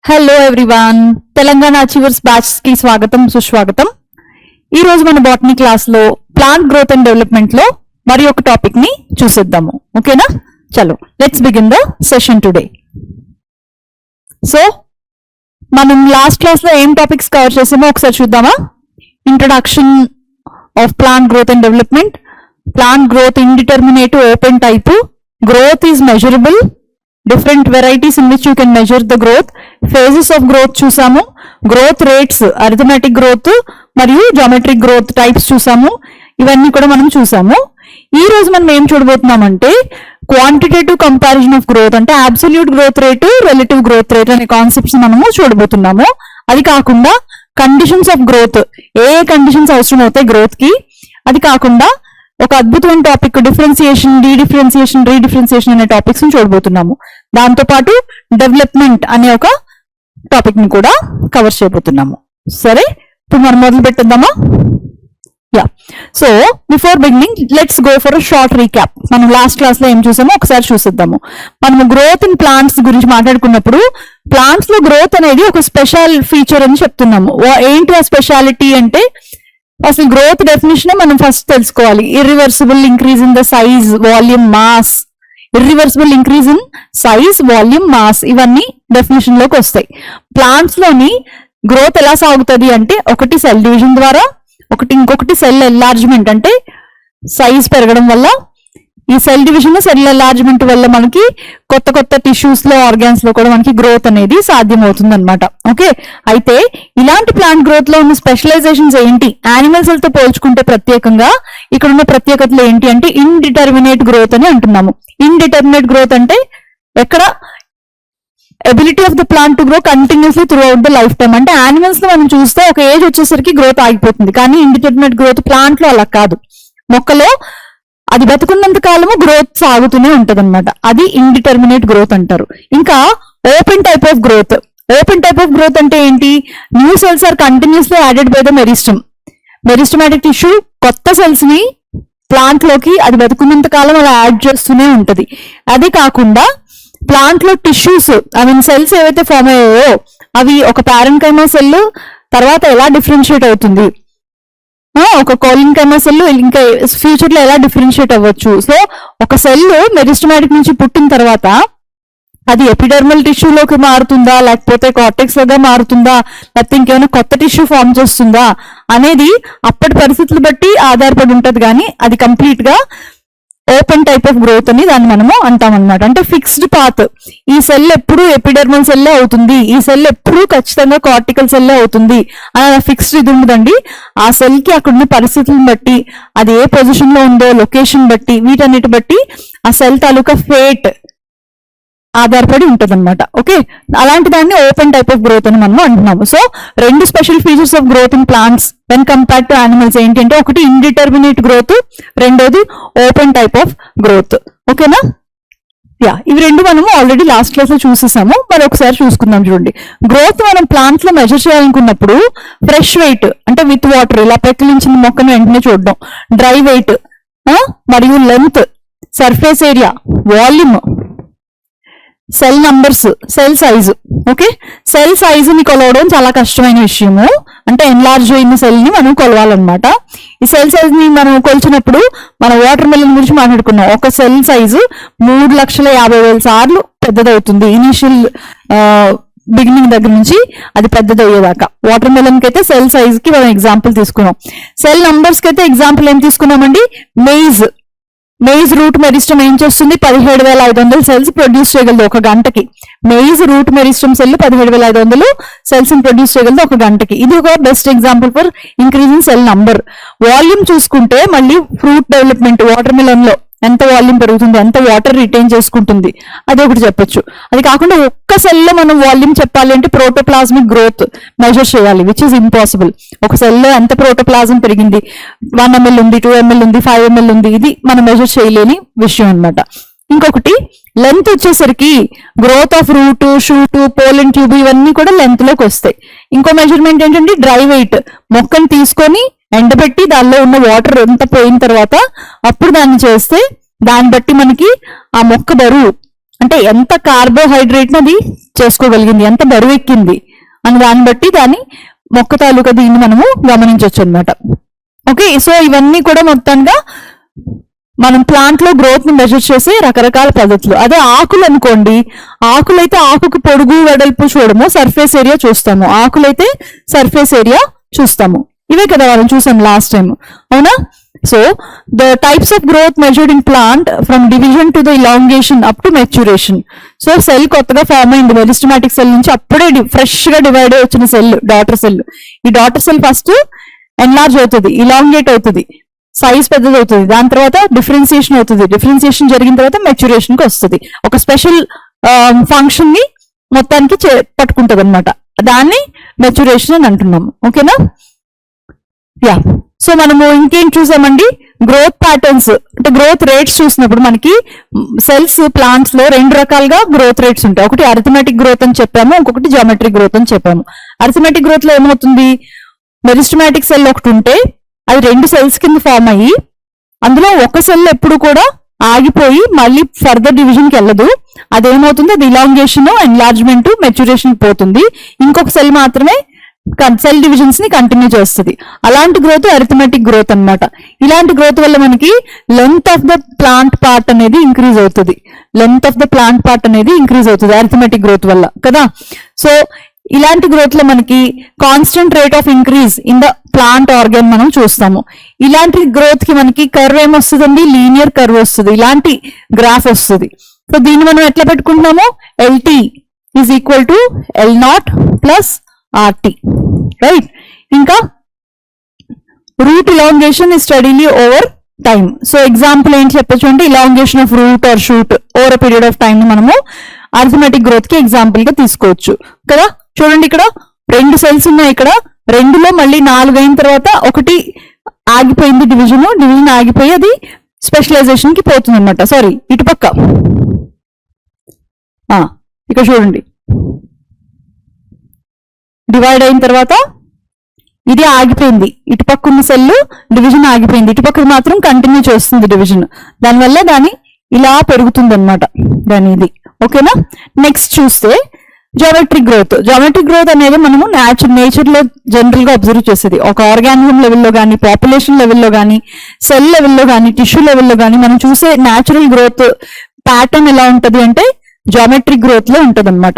Hello everyone, Telangana achievers batch కి స్వాగతం సుస్వాగతం. ఈ రోజు మన బాటనీ క్లాస్ లో ప్లాంట్ గ్రోత్ అండ్ డెవలప్మెంట్ లో మరి ఒక టాపిక్ ని చూసేద్దాము. ఓకేనా? చలో let's begin the session today. So మనం లాస్ట్ క్లాస్ లో ఏం టాపిక్స్ కవర్ చేసామో ఒకసారి చూద్దామా. Introduction of plant growth and development, plant growth indeterminate open type, growth is measurable, different varieties in which you can measure the growth, phases of growth చూసాము, growth rates, arithmetic growth మరియు geometric growth types చూసాము. ఇవన్నీ కూడా మనం చూసాము. ఈ రోజు మనం ఏం చూడబోతున్నామంటే క్వాంటిటేటివ్ కంపారిజన్ ఆఫ్ గ్రోత్, అంటే absolute growth rate, relative growth rate అనే కాన్సెప్ట్స్ మనము చూడబోతున్నాము. అది కాకుండా conditions of growth, A conditions అవసరం అవుతాయి గ్రోత్ కి, అది కాకుండా ఒక అద్భుతమైన టాపిక్ డిఫరెన్సియేషన్, డీడిఫరెన్సియేషన్, రీడిఫరెన్సియేషన్ అనే టాపిక్స్ ని చూడబోతున్నాము. దాంతో పాటు డెవలప్మెంట్ అనే ఒక టాపిక్ ని కూడా కవర్ చేయబోతున్నాము. సరే, ఇప్పుడు మనం మొదలు పెట్టేద్దామా? Yeah, so before beginning let's go for a short recap. మనం లాస్ట్ క్లాస్ లో ఏం చూసామో ఒకసారి చూసేద్దాము. మనము గ్రోత్ ఇన్ ప్లాంట్స్ గురించి మాట్లాడుకున్నప్పుడు ప్లాంట్స్ లో గ్రోత్ అనేది ఒక స్పెషల్ ఫీచర్ అని చెప్తున్నాము. ఏంటి ఆ స్పెషాలిటీ అంటే, అసలు గ్రోత్ డెఫినేషన్ మనం ఫస్ట్ తెలుసుకోవాలి. Irreversible increase in the size, volume, mass. Irreversible increase in size, volume, mass, ఇవన్నీ డెఫినేషన్ లోకి వస్తాయి. ప్లాంట్స్ లోని గ్రోత్ ఎలా సాగుతుంది అంటే, ఒకటి సెల్ డివిజన్ ద్వారా, ఇంకొకటి సెల్ ఎన్లార్జ్మెంట్, అంటే సైజ్ పెరగడం వల్ల. ఈ సెల్ డివిజన్, సెల్ ఎన్లార్జ్మెంట్ వల్ల మనకి కొత్త కొత్త టిష్యూస్ లో, ఆర్గాన్స్ లో కూడా మనకి గ్రోత్ అనేది సాధ్యమవుతుంది అనమాట. ఓకే, అయితే ఇలాంటి ప్లాంట్ గ్రోత్ లో ఉన్న స్పెషలైజేషన్స్ ఏంటి, యానిమల్స్ తో పోల్చుకుంటే ప్రత్యేకంగా ఇక్కడ ఉన్న ప్రత్యేకతలు ఏంటి అంటే ఇండిటర్మినేట్ గ్రోత్ అని అంటున్నాము. ఇండిటర్మినేట్ గ్రోత్ అంటే ఎక్కడ ability of the plant to grow continuously through out the life time. అంటే యానిమల్స్ లో మనం చూస్తే ఒక ఏజ్ వచ్చేసరికి గ్రోత్ ఆగిపోతుంది, కానీ ఇండిటర్మినేట్ గ్రోత్ ప్లాంట్ లో అలా కాదు. మొక్కలో అది బతుకున్నంత కాలము గ్రోత్ సాగుతూనే ఉంటది అనమాట. అది ఇండిటర్మినేట్ గ్రోత్ అంటారు. ఇంకా open type of growth. Open type of growth అంటే ఏంటి? New cells are continuously added by the meristem. Meristematic tissue కొత్త సెల్స్ ని ప్లాంట్ లోకి అది బతుకున్నంత కాలం అలా యాడ్ చేస్తూనే ఉంటది. అదే కాకుండా ప్లాంట్ లో టిష్యూస్, ఐ మీన్ సెల్స్ ఏవైతే ఫామ్ అయ్యాయో అవి ఒక పారెన్కైమా సెల్ తర్వాత ఎలా డిఫరెన్షియేట్ అవుతుంది, ఒక కోలిన్కైమా సెల్ ఇంకా ఫ్యూచర్ లో ఎలా డిఫరెన్షియేట్ అవ్వచ్చు. సో ఒక సెల్ మెరిస్టమాటిక్ నుంచి పుట్టిన తర్వాత అది ఎపిడర్మల్ టిష్యూలోకి మారుతుందా, లేకపోతే కార్టెక్స్ లాగా మారుతుందా, లేకపోతే ఇంకేమైనా కొత్త టిష్యూ ఫామ్ చేస్తుందా అనేది అప్పటి పరిస్థితులు బట్టి ఆధారపడి ఉంటది. కానీ అది కంప్లీట్ గా ఓపెన్ టైప్ ఆఫ్ గ్రోత్ అని దాన్ని మనము అంటాం అనమాట. అంటే ఫిక్స్డ్ పాత్. ఈ సెల్ ఎప్పుడు ఎపిడర్మల్ సెల్లే అవుతుంది, ఈ సెల్ ఎప్పుడు ఖచ్చితంగా కార్టికల్ సెల్లే అవుతుంది అని ఫిక్స్డ్ ఇది ఉండదండి. ఆ సెల్ కి అక్కడున్న పరిస్థితులను బట్టి, అది ఏ పొజిషన్ లో ఉందో, లొకేషన్ బట్టి, వీటన్నిటి బట్టి ఆ సెల్ తాలూకా ఫేట్ ఆధారపడి ఉంటది అనమాట. ఓకే, అలాంటి దాన్ని ఓపెన్ టైప్ ఆఫ్ గ్రోత్ అని మనం అంటున్నాము. సో రెండు special features of growth in plants when compared to animals ఏంటి అంటే, ఒకటి ఇండిటర్మినేట్ గ్రోత్, రెండోది ఓపెన్ టైప్ ఆఫ్ గ్రోత్. ఓకేనా? యా, ఇవి రెండు మనము ఆల్రెడీ లాస్ట్ క్లాస్ లో చూసేసాము. మరి ఒకసారి చూసుకుందాం. చూడండి, గ్రోత్ మనం ప్లాంట్స్ లో మెజర్ చేయాలనుకున్నప్పుడు ఫ్రెష్ వెయిట్ అంటే విత్ వాటర్, ఇలా పెకిలించిన మొక్కను వెంటనే చూడడం, డ్రై వెయిట్ మరియు length, surface area, volume, cell numbers, cell size. Okay, cell సైజుని కొలవడం చాలా కష్టమైన విషయము. అంటే ఎన్లార్జ్ అయిన సెల్ ని మనం కొలవాలన్నమాట. ఈ సెల్ సైజ్ ని మనం కొలిచినప్పుడు మనం వాటర్ మెలన్ గురించి మాట్లాడుకున్నాం. ఒక సెల్ సైజు 3,50,000 సార్లు పెద్దదవుతుంది ఇనిషియల్ బిగినింగ్ దగ్గర నుంచి అది పెద్దదయ్యేదాకా. వాటర్ మెలన్ కి అయితే సెల్ సైజ్ కి మనం ఎగ్జాంపుల్ తీసుకున్నాం. సెల్ నంబర్స్ కి అయితే ఎగ్జాంపుల్ ఏం తీసుకున్నామండి? మెయిజ్ రూట్ మెరిస్టమ్ ఏం చేస్తుంది? 17,500 సెల్స్ ప్రొడ్యూస్ చేయగలదు ఒక గంటకి. Maize root meristem cell 17,500 cells produce చేయగలదు ఒక గంటకి. ఇది ఒక best example for increase in cell number. Volume చూసుకుంటే మళ్ళీ ఫ్రూట్ డెవలప్మెంట్, వాటర్ మిలన్ లో ఎంత వాల్యూమ్ పెరుగుతుంది, ఎంత వాటర్ రిటైన్ చేసుకుంటుంది, అది ఒకటి చెప్పొచ్చు. అది కాకుండా ఒక్క సెల్లో మనం వాల్యూమ్ చెప్పాలి అంటే ప్రోటోప్లాస్మిక్ గ్రోత్ మెజర్ చేయాలి, విచ్ ఇస్ ఇంపాసిబుల్. ఒక సెల్లో ఎంత ప్రోటోప్లాజం పెరిగింది, 1 ml ఉంది, 2 ml ఉంది, 5 ml ఉంది, ఇది మనం మెజర్ చేయలేని విషయం అనమాట. ఇంకొకటి లెంత్ వచ్చేసరికి growth of root, shoot, pollen tube ఇవన్నీ కూడా లెంత్ లోకి వస్తాయి. ఇంకో మెజర్మెంట్ ఏంటంటే డ్రై వెయిట్. మొక్కను తీసుకొని ఎండబెట్టి దానిలో ఉన్న వాటర్ అంతా పోయిన తర్వాత అప్పుడు దాన్ని చేస్తే దాన్ని బట్టి మనకి ఆ మొక్క బరువు, అంటే ఎంత కార్బోహైడ్రేట్ అది చేసుకోగలిగింది, ఎంత బరువు ఎక్కింది అని దాన్ని బట్టి దాని మొక్క తాలూకా దీన్ని మనము గమనించవచ్చు అనమాట. ఓకే, సో ఇవన్నీ కూడా మొత్తంగా మనం ప్లాంట్ లో గ్రోత్ ని మెజర్ చేసే రకరకాల పద్ధతులు. అదే ఆకులు అనుకోండి, ఆకులైతే ఆకుకి పొడుగు వెడల్పు చూడము, సర్ఫేస్ ఏరియా చూస్తాము. ఆకులైతే సర్ఫేస్ ఏరియా చూస్తాము. ఇవే కదా మనం చూసాం లాస్ట్ టైం, అవునా? So the types of growth measured in plant from division to the elongation up to maturation. So cell కొత్తగా ఫామ్ అయింది మెరిస్టమాటిక్ సెల్ నుంచి, అప్పుడే ఫ్రెష్ గా డివైడ్ అయి వచ్చిన సెల్ డాటర్ సెల్. ఈ డాటర్ సెల్ ఫస్ట్ ఎన్లార్జ్ అవుతుంది, ఇలాంగేట్ అవుతుంది, సైజ్ పెద్దది అవుతుంది, దాని తర్వాత డిఫరెన్సియేషన్ అవుతుంది, డిఫరెన్సియేషన్ జరిగిన తర్వాత మెచ్యూరేషన్ కి వస్తుంది. ఒక స్పెషల్ ఫంక్షన్ ని మొత్తానికి పట్టుకుంటది అనమాట, దాన్ని మెచ్యూరేషన్ అని అంటున్నాము. ఓకేనా? యా, సో మనము ఇంకేం చూసామండి, గ్రోత్ ప్యాటర్న్స్ అంటే గ్రోత్ రేట్స్ చూసినప్పుడు మనకి సెల్స్ ప్లాంట్స్ లో రెండు రకాలుగా గ్రోత్ రేట్స్ ఉంటాయి. ఒకటి అరిథమెటిక్ గ్రోత్ అని చెప్పాము, ఇంకొకటి జామెట్రిక్ గ్రోత్ అని చెప్పాము. అరిథమెటిక్ గ్రోత్ లో ఏమవుతుంది, మెరిస్టమాటిక్ సెల్ ఒకటి ఉంటే అది రెండు సెల్స్ కింద ఫామ్ అయ్యి అందులో ఒక సెల్ ఎప్పుడు కూడా ఆగిపోయి మళ్ళీ ఫర్దర్ డివిజన్ కి వెళ్ళదు. అదేమవుతుంది, అది ఇలాంగేషన్, ఎన్లార్జ్మెంట్, మెచ్యూరేషన్ పోతుంది. ఇంకొక సెల్ మాత్రమే సెల్ డివిజన్స్ ని కంటిన్యూ చేస్తుంది. అలాంటి గ్రోత్ అరిథమెటిక్ గ్రోత్ అన్నమాట. ఇలాంటి గ్రోత్ వల్ల మనకి length of the plant part అనేది ఇంక్రీజ్ అవుతుంది. Length of the plant part అనేది ఇంక్రీజ్ అవుతుంది అరిథమెటిక్ గ్రోత్ వల్ల కదా. సో ఇలాంటి గ్రోత్ లో మనకి constant rate of increase in the plant organ మనం చూస్తాము. ఇలాంటి గ్రోత్ కి మనకి కర్వ్ ఏమొస్తుందండి, లీనియర్ కర్వ్ వస్తుంది, ఇలాంటి గ్రాఫ్ వస్తుంది. సో దీన్ని మనం ఎట్లా పెట్టుకుంటున్నాము, LT is equal to L naught plus RT, right? ఇంకా root elongation is steadily over time. So example ఏంటి చెప్పచ్చు అంటే, elongation of root or shoot over period of time మనము అరిథమెటిక్ గ్రోత్ కి ఎగ్జాంపుల్ గా తీసుకోవచ్చు కదా. చూడండి, ఇక్కడ రెండు సెల్స్ ఉన్నాయి, ఇక్కడ రెండులో మళ్ళీ 4 అయిన తర్వాత ఒకటి ఆగిపోయింది, డివిజన్ ఆగిపోయి అది స్పెషలైజేషన్ కి పోతుంది అనమాట. సారీ, ఇటుపక్క ఇక్కడ చూడండి, డివైడ్ అయిన తర్వాత ఇది ఆగిపోయింది, ఇటుపక్క ఉన్న సెల్ డివిజన్ ఆగిపోయింది, ఇటుపక్క మాత్రం కంటిన్యూ చేస్తుంది డివిజన్. దానివల్ల దాని ఇలా పెరుగుతుంది అనమాట దాని ఇది. ఓకేనా? నెక్స్ట్ చూస్తే జామెట్రిక్ గ్రోత్. జామెట్రిక్ గ్రోత్ అనేది మనము నేచర్ లో జనరల్ గా అబ్జర్వ్ చేసేది. ఒక ఆర్గానిజం లెవెల్లో కానీ, పాపులేషన్ లెవెల్లో కానీ, సెల్ లెవెల్లో కానీ, టిష్యూ లెవెల్లో కానీ మనం చూసే న్యాచురల్ గ్రోత్ ప్యాటర్న్ ఎలా ఉంటది అంటే జామెట్రిక్ గ్రోత్ లో ఉంటది అనమాట.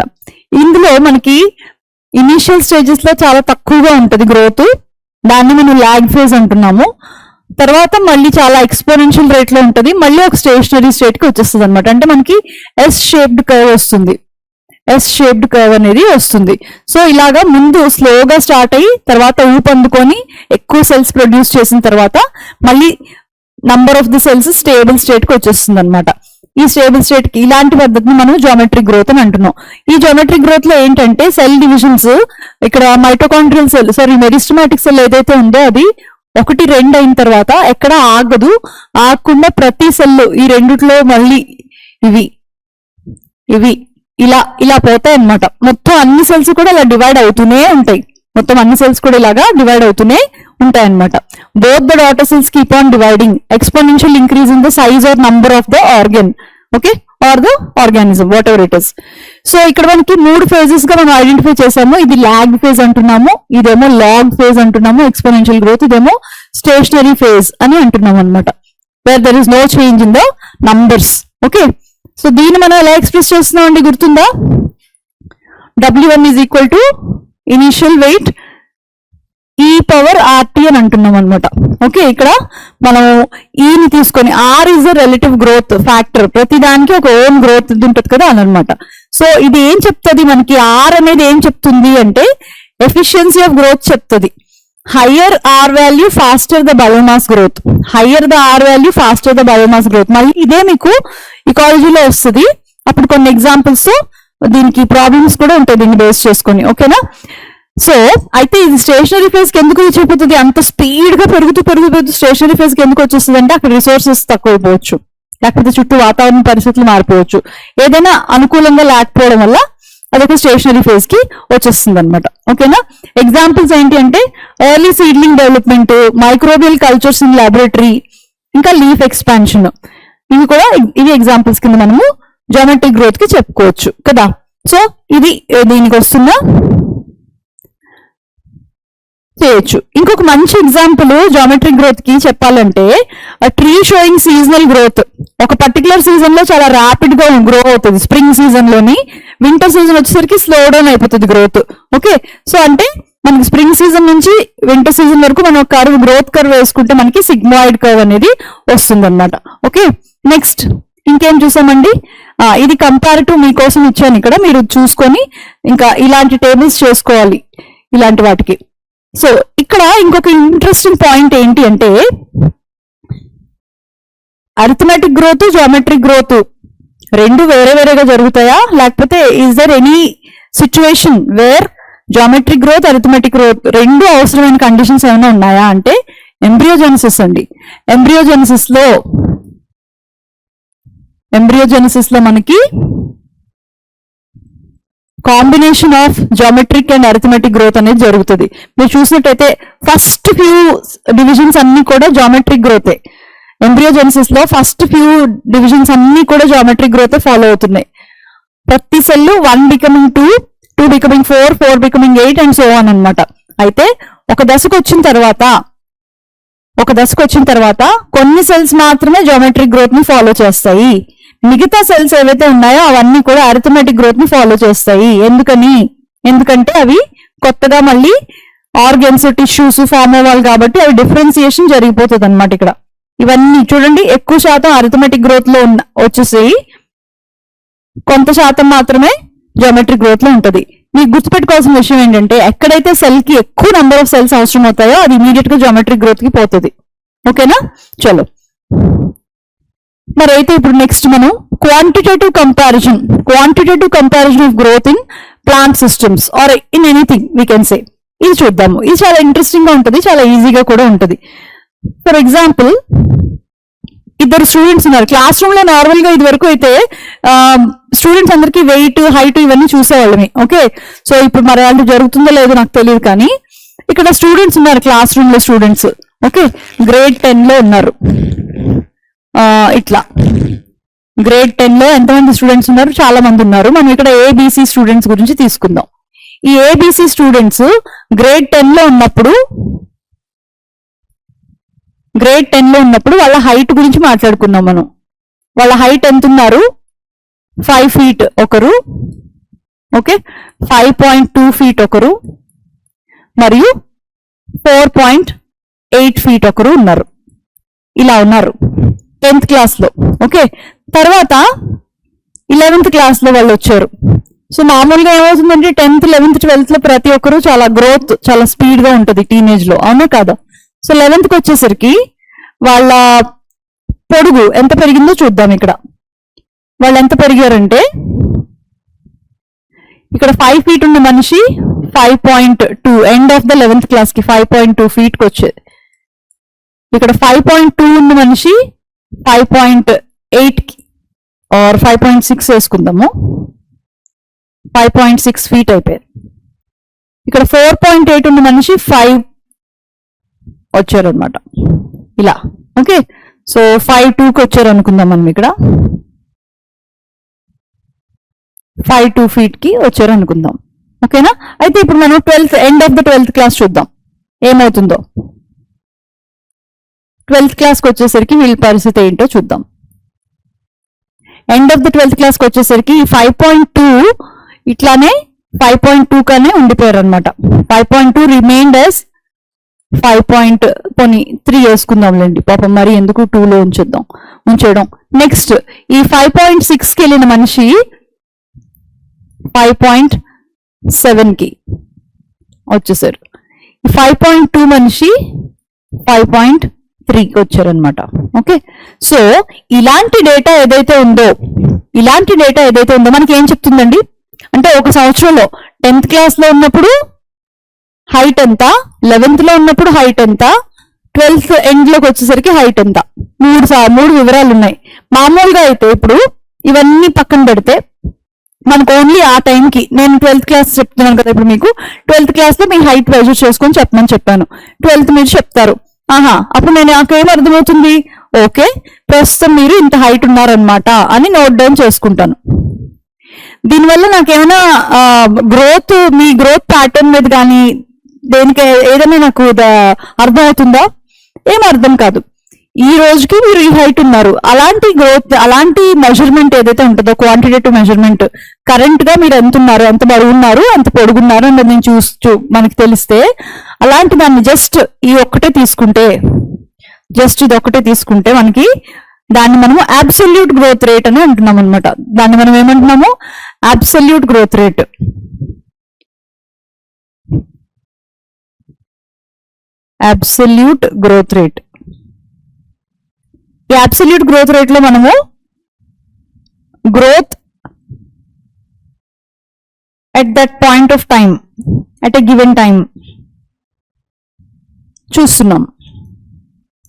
ఇందులో మనకి ఇనీషియల్ స్టేజెస్ లో చాలా తక్కువగా ఉంటది గ్రోత్, దాన్ని మనం లాగ్ ఫేజ్ అంటున్నాము. తర్వాత మళ్ళీ చాలా ఎక్స్పోనెన్షియల్ రేట్ లో ఉంటది, మళ్ళీ ఒక స్టేషనరీ స్టేట్ కి వచ్చేస్తుంది అనమాట. అంటే మనకి ఎస్ షేప్డ్ కర్వ్ వస్తుంది, ఎస్ షేప్డ్ కర్వ్ అనేది వస్తుంది. సో ఇలాగా ముందు స్లోగా స్టార్ట్ అయ్యి తర్వాత ఊపందుకొని ఎక్కువ సెల్స్ ప్రొడ్యూస్ చేసిన తర్వాత మళ్ళీ number of the cells stable state కి వచ్చేస్తుంది అనమాట. ఈ స్టేబుల్ స్టేట్ కి ఇలాంటి పద్ధతిని మనం జామెట్రిక్ గ్రోత్ అని అంటున్నాం. ఈ జామెట్రిక్ గ్రోత్ లో ఏంటంటే సెల్ డివిజన్స్, ఇక్కడ mitochondrial cell, sorry meristematic cell ఏదైతే ఉందో అది 1, 2 అయిన తర్వాత ఎక్కడ ఆగదు, ఆగకుండా ప్రతి సెల్ ఈ రెండిట్లో మళ్ళీ ఇవి ఇలా పోతాయి అన్నమాట. మొత్తం అన్ని సెల్స్ కూడా ఇలా డివైడ్ అవుతూనే ఉంటాయి, మొత్తం అన్ని సెల్స్ కూడా ఇలాగా డివైడ్ అవుతూనే ఉంటాయి అన్నమాట. Both the daughter cells keep on dividing, exponential increase in the size or number of the organ, okay, or the organism, whatever it is. So ఇక్కడ మనకి 3 ఫేజెస్ గా మనం ఐడెంటిఫై చేసాము. ఇది లాగ్ ఫేజ్ అంటున్నాము, ఇదేమో లాగ్ ఫేజ్ అంటున్నాము, exponential growth, ఇదేమో స్టేషనరీ ఫేజ్ అని అంటున్నాం అనమాట, where there is no change in the numbers. Okay, so దీన్ని మనం ఎలా ఎక్స్ప్రెస్ చేస్తున్నాం అండి, గుర్తుందా? W1 is equal to initial weight ఈ పవర్ RT అని అంటున్నాం అనమాట. ఓకే, ఇక్కడ మనం ఈని తీసుకొని R is the relative growth factor, ప్రతి దానికి ఒక ఓన్ గ్రోత్ ఉంటుంది కదా అని అనమాట. సో ఇది ఏం చెప్తుంది మనకి, R అనేది ఏం చెప్తుంది అంటే ఎఫిషియన్సీ ఆఫ్ గ్రోత్ చెప్తుంది. Higher R value faster the biomass growth, higher the R value faster the biomass growth. మళ్ళీ ఇదే మీకు ఇకాలజీలో వస్తుంది, అప్పుడు కొన్ని ఎగ్జాంపుల్స్ దీనికి ప్రాబ్లమ్స్ కూడా ఉంటాయి దీన్ని బేస్ చేసుకొని. ఓకేనా? సో అయితే ఇది స్టేషనరీ ఫేజ్ కి ఎందుకు చూపుతుంది, అంత స్పీడ్ గా పెరుగుతూ స్టేషనరీ ఫేజ్ కి ఎందుకు వచ్చేస్తుంది అంటే అక్కడ రిసోర్సెస్ తక్కువైపోవచ్చు, లేకపోతే చుట్టూ వాతావరణ పరిస్థితులు మారిపోవచ్చు, ఏదైనా అనుకూలంగా లేకపోవడం వల్ల అదొక స్టేషనరీ ఫేజ్ కి వచ్చేస్తుంది అనమాట. ఓకేనా? ఎగ్జాంపుల్స్ ఏంటి అంటే early seedling development, microbial cultures in laboratory, ఇంకా లీఫ్ ఎక్స్పాన్షన్, ఇవి ఎగ్జాంపుల్స్ కింద మనము జామెట్రిక్ గ్రోత్ కి చెప్పుకోవచ్చు కదా. సో ఇది దీనికి వస్తున్న చేయొచ్చు. ఇంకొక మంచి ఎగ్జాంపుల్ జామెట్రిక్ గ్రోత్ కి చెప్పాలంటే ట్రీ షోయింగ్ సీజనల్ గ్రోత్. ఒక పర్టికులర్ సీజన్ లో చాలా ర్యాపిడ్ గా గ్రో అవుతుంది. స్ప్రింగ్ సీజన్ లోని వింటర్ సీజన్ వచ్చేసరికి స్లో డౌన్ అయిపోతుంది గ్రోత్. ఓకే, సో అంటే మనకి స్ప్రింగ్ సీజన్ నుంచి వింటర్ సీజన్ వరకు మనం కర్వ్ గ్రోత్ కర్వ్ వేసుకుంటే మనకి సిగ్మాయిడ్ కర్వ్ అనేది వస్తుంది అనమాట. ఓకే, నెక్స్ట్ ఇంకేం చూసామండి, ఇది కంపారిటివ్ మీకోసం ఇచ్చాను ఇక్కడ, మీరు చూసుకొని ఇంకా ఇలాంటి టేబుల్స్ చేసుకోవాలి ఇలాంటి వాటికి. సో ఇక్కడ ఇంకొక ఇంట్రెస్టింగ్ పాయింట్ ఏంటి అంటే అరిథమెటిక్ గ్రోత్ జామెట్రిక్ గ్రోత్ రెండు వేరే వేరేగా జరుగుతాయా, లేకపోతే is there any situation where geometric growth arithmetic growth రెండు అవసరమైన కండిషన్స్ ఏమైనా ఉన్నాయా అంటే ఎంబ్రియోజెనిసిస్ అండి. ఎంబ్రియోజెనిసిస్ లో మనకి combination of geometric and arithmetic growth అనేది జరుగుతుంది. మీరు చూసినట్టయితే ఫస్ట్ ఫ్యూ డివిజన్స్ అన్ని కూడా జామెట్రిక్ గ్రోతే. ఎంబ్రియోజెనిసిస్ లో ఫస్ట్ ఫ్యూ డివిజన్స్ అన్ని కూడా జామెట్రిక్ గ్రోతే ఫాలో అవుతున్నాయి. ప్రతి cell 1 becoming 2, 2 becoming 4, 4 becoming 8 and so on అనమాట. అయితే ఒక దశకు వచ్చిన తర్వాత కొన్ని సెల్స్ మాత్రమే జామెట్రిక్ గ్రోత్ ని ఫాలో చేస్తాయి. మిగతా సెల్స్ ఏవైతే ఉన్నాయో అవన్నీ కూడా అరిథమెటిక్ గ్రోత్ ని ఫాలో చేస్తాయి. ఎందుకంటే అవి కొత్తగా మళ్ళీ ఆర్గన్స్ టిష్యూస్ ఫామ్ అవ్వాలి కాబట్టి అవి డిఫరెన్సియేషన్ జరిగిపోతుంది అనమాట. ఇక్కడ ఇవన్నీ చూడండి, ఎక్కువ శాతం అరిథమెటిక్ గ్రోత్ లో వచ్చేసి కొంత శాతం మాత్రమే జామెట్రిక్ గ్రోత్ లో ఉంటది. మీకు గుర్తుపెట్టుకోవాల్సిన విషయం ఏంటంటే ఎక్కడైతే సెల్ కి ఎక్కువ నెంబర్ ఆఫ్ సెల్స్ అవసరం అవుతాయో అది ఇమీడియట్ గా జామెట్రిక్ గ్రోత్ కి పోతుంది. ఓకేనా, చలో మరి అయితే ఇప్పుడు నెక్స్ట్ మనం quantitative comparison of growth in plant systems or in anything we can say. ఇది చూద్దాము. ఇది చాలా ఇంట్రెస్టింగ్ గా ఉంటుంది, చాలా ఈజీగా కూడా ఉంటుంది. ఫర్ ఎగ్జాంపుల్, ఇద్దరు స్టూడెంట్స్ ఉన్నారు క్లాస్ రూమ్ లో. నార్మల్ గా ఇది వరకు అయితే స్టూడెంట్స్ అందరికి వెయిట్ హైట్ ఇవన్నీ చూసేవాళ్ళమి. ఓకే, సో ఇప్పుడు మరి అలాంటి జరుగుతుందో లేదో నాకు తెలియదు, కానీ ఇక్కడ స్టూడెంట్స్ ఉన్నారు క్లాస్ రూమ్ లో స్టూడెంట్స్. ఓకే, గ్రేడ్ 10 లో ఉన్నారు. ఇట్లా గ్రేడ్ 10 లో ఎంతమంది స్టూడెంట్స్ ఉన్నారు? చాలా మంది ఉన్నారు. మనం ఇక్కడ ఏబిసి స్టూడెంట్స్ గురించి తీసుకుందాం. ఈ ఏబిసి స్టూడెంట్స్ గ్రేడ్ 10 లో ఉన్నప్పుడు వాళ్ళ హైట్ గురించి మాట్లాడుకున్నాం మనం. వాళ్ళ హైట్ ఎంత ఉన్నారు? 5 feet ఒకరు, ఓకే, 5.2 feet ఒకరు, మరియు 4.8 feet ఒకరు ఉన్నారు. ఇలా ఉన్నారు 10th క్లాస్ లో. ఓకే, తర్వాత 11th క్లాస్ లో వాళ్ళు వచ్చారు. సో మామూలుగా ఏమవుతుందంటే 10th, 11th, 12th లో ప్రతి ఒక్కరు చాలా గ్రోత్ చాలా స్పీడ్ గా ఉంటుంది టీనేజ్ లో, అవునా కాదా? సో 11th కి వచ్చేసరికి వాళ్ళ పొడుగు ఎంత పెరిగిందో చూద్దాం. ఇక్కడ వాళ్ళు ఎంత పెరిగారంటే ఇక్కడ 5 feet ఉన్న మనిషి 5.2, end of the 11th class కి 5.2 feet కి వచ్చేది. ఇక్కడ 5.2 ఉన్న మనిషి 5.8 కి ఆర్ 5.6 వేసుకుందాము, 5.6 feet అయిపోయారు. ఇక్కడ 4.8 ఉన్న మనిషి 5 వచ్చారు అనమాట ఇలా. ఓకే, సో 5.2 కి వచ్చారు అనుకుందాం మనం. ఇక్కడ 5.2 feet కి వచ్చారు అనుకుందాం. ఓకేనా, అయితే ఇప్పుడు మనం end of the 12th class చూద్దాం ఏమవుతుందో. 12th క్లాస్కి వచ్చేసరికి వీళ్ళ పరిస్థితి ఏంటో చూద్దాం. ఎండ్ ఆఫ్ ద 12th క్లాస్కి వచ్చేసరికి 5.2 ఇట్లానే 5.2 కానే ఉండిపోయారు అనమాట. 5.2 రిమైండ్ as 5.3 వేసుకుందాంలేండి, పాపం మరి ఎందుకు 2లో ఉంచేయడం. నెక్స్ట్ ఈ 5.6 కి వెళ్ళిన మనిషి 5.7 కి వచ్చేసారు. 5.2 మనిషి 5.3 కి వచ్చారనమాట. ఓకే, సో ఇలాంటి డేటా ఏదైతే ఉందో మనకి ఏం చెప్తుందండి అంటే ఒక సంవత్సరంలో 10th క్లాస్ లో ఉన్నప్పుడు హైట్ ఎంత, 11th లో ఉన్నప్పుడు హైట్ ఎంత, 12th ఎండ్ లోకి వచ్చేసరికి హైట్ ఎంత, మూడు వివరాలు ఉన్నాయి. మామూలుగా అయితే ఇప్పుడు ఇవన్నీ పక్కన పెడితే మనకు ఓన్లీ ఆ టైంకి, నేను 12th క్లాస్ చెప్తున్నాను కదా ఇప్పుడు మీకు, 12th క్లాస్ లో మీ హైట్ మెజర్ చేసుకొని చెప్పమని చెప్పాను. 12th మీరు చెప్తారు, అప్పుడు నేను నాకేం అర్థమవుతుంది, ఓకే ప్రస్తుతం మీరు ఇంత హైట్ ఉన్నారనమాట అని నోట్ డౌన్ చేసుకుంటాను. దీనివల్ల నాకేమైనా గ్రోత్, మీ గ్రోత్ ప్యాటర్న్ మీద కానీ దేనికి ఏదైనా నాకు అర్థం అవుతుందా? ఏం అర్థం కాదు. ఈ రోజుకి మీరు ఈ హైట్ ఉన్నారు, అలాంటి గ్రోత్, అలాంటి మెజర్మెంట్ ఏదైతే ఉంటుందో క్వాంటిటేటివ్ మెజర్మెంట్, కరెంట్ గా మీరు ఎంత ఉన్నారు, ఎంత బరువు ఉన్నారు, ఎంత పొడుగున్నారు అన్నది నేను చూస్తూ మనకి తెలిస్తే, అలాంటి దాన్ని జస్ట్ ఈ ఒక్కటే తీసుకుంటే, జస్ట్ ఇది ఒక్కటే తీసుకుంటే మనకి దాన్ని మనము అబ్సల్యూట్ గ్రోత్ రేట్ అని అంటున్నాం అనమాట. దాన్ని మనం ఏమంటున్నాము? Absolute growth rate. Absolute growth rate. ఈ అబ్సల్యూట్ గ్రోత్ రేట్ లో మనము growth at that point of time, at a given time చూస్తున్నాం.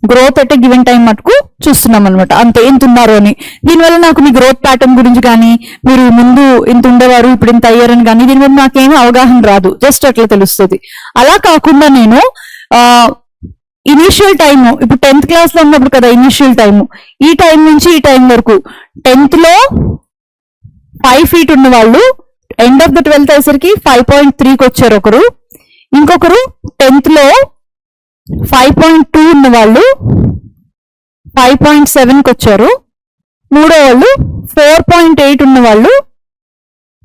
Growth at a given time మటుకు చూస్తున్నాం అనమాట. అంతే, ఎంత ఉన్నారు అని. దీనివల్ల నాకు మీ గ్రోత్ ప్యాటర్న్ గురించి కానీ, మీరు ముందు ఇంత ఉండేవారు ఇప్పుడు ఇంత అయ్యారని కానీ దీనివల్ల నాకేమీ అవగాహన రాదు, జస్ట్ అట్లా తెలుస్తుంది. అలా కాకుండా నేను ఇనిషియల్ టైమ్, ఇప్పుడు 10th క్లాస్ లో ఉన్నప్పుడు కదా ఇనిషియల్ టైము, ఈ టైం నుంచి ఈ టైం వరకు 10th లో 5 feet ఉన్న వాళ్ళు ఎండ్ ఆఫ్ ద 12th అయ్యేసరికి 5.3కి వచ్చారు ఒకరు, ఇంకొకరు 10th లో 5.2 ఉన్న వాళ్ళు 5.7కి వచ్చారు, మూడో వాళ్ళు 4.8 ఉన్న వాళ్ళు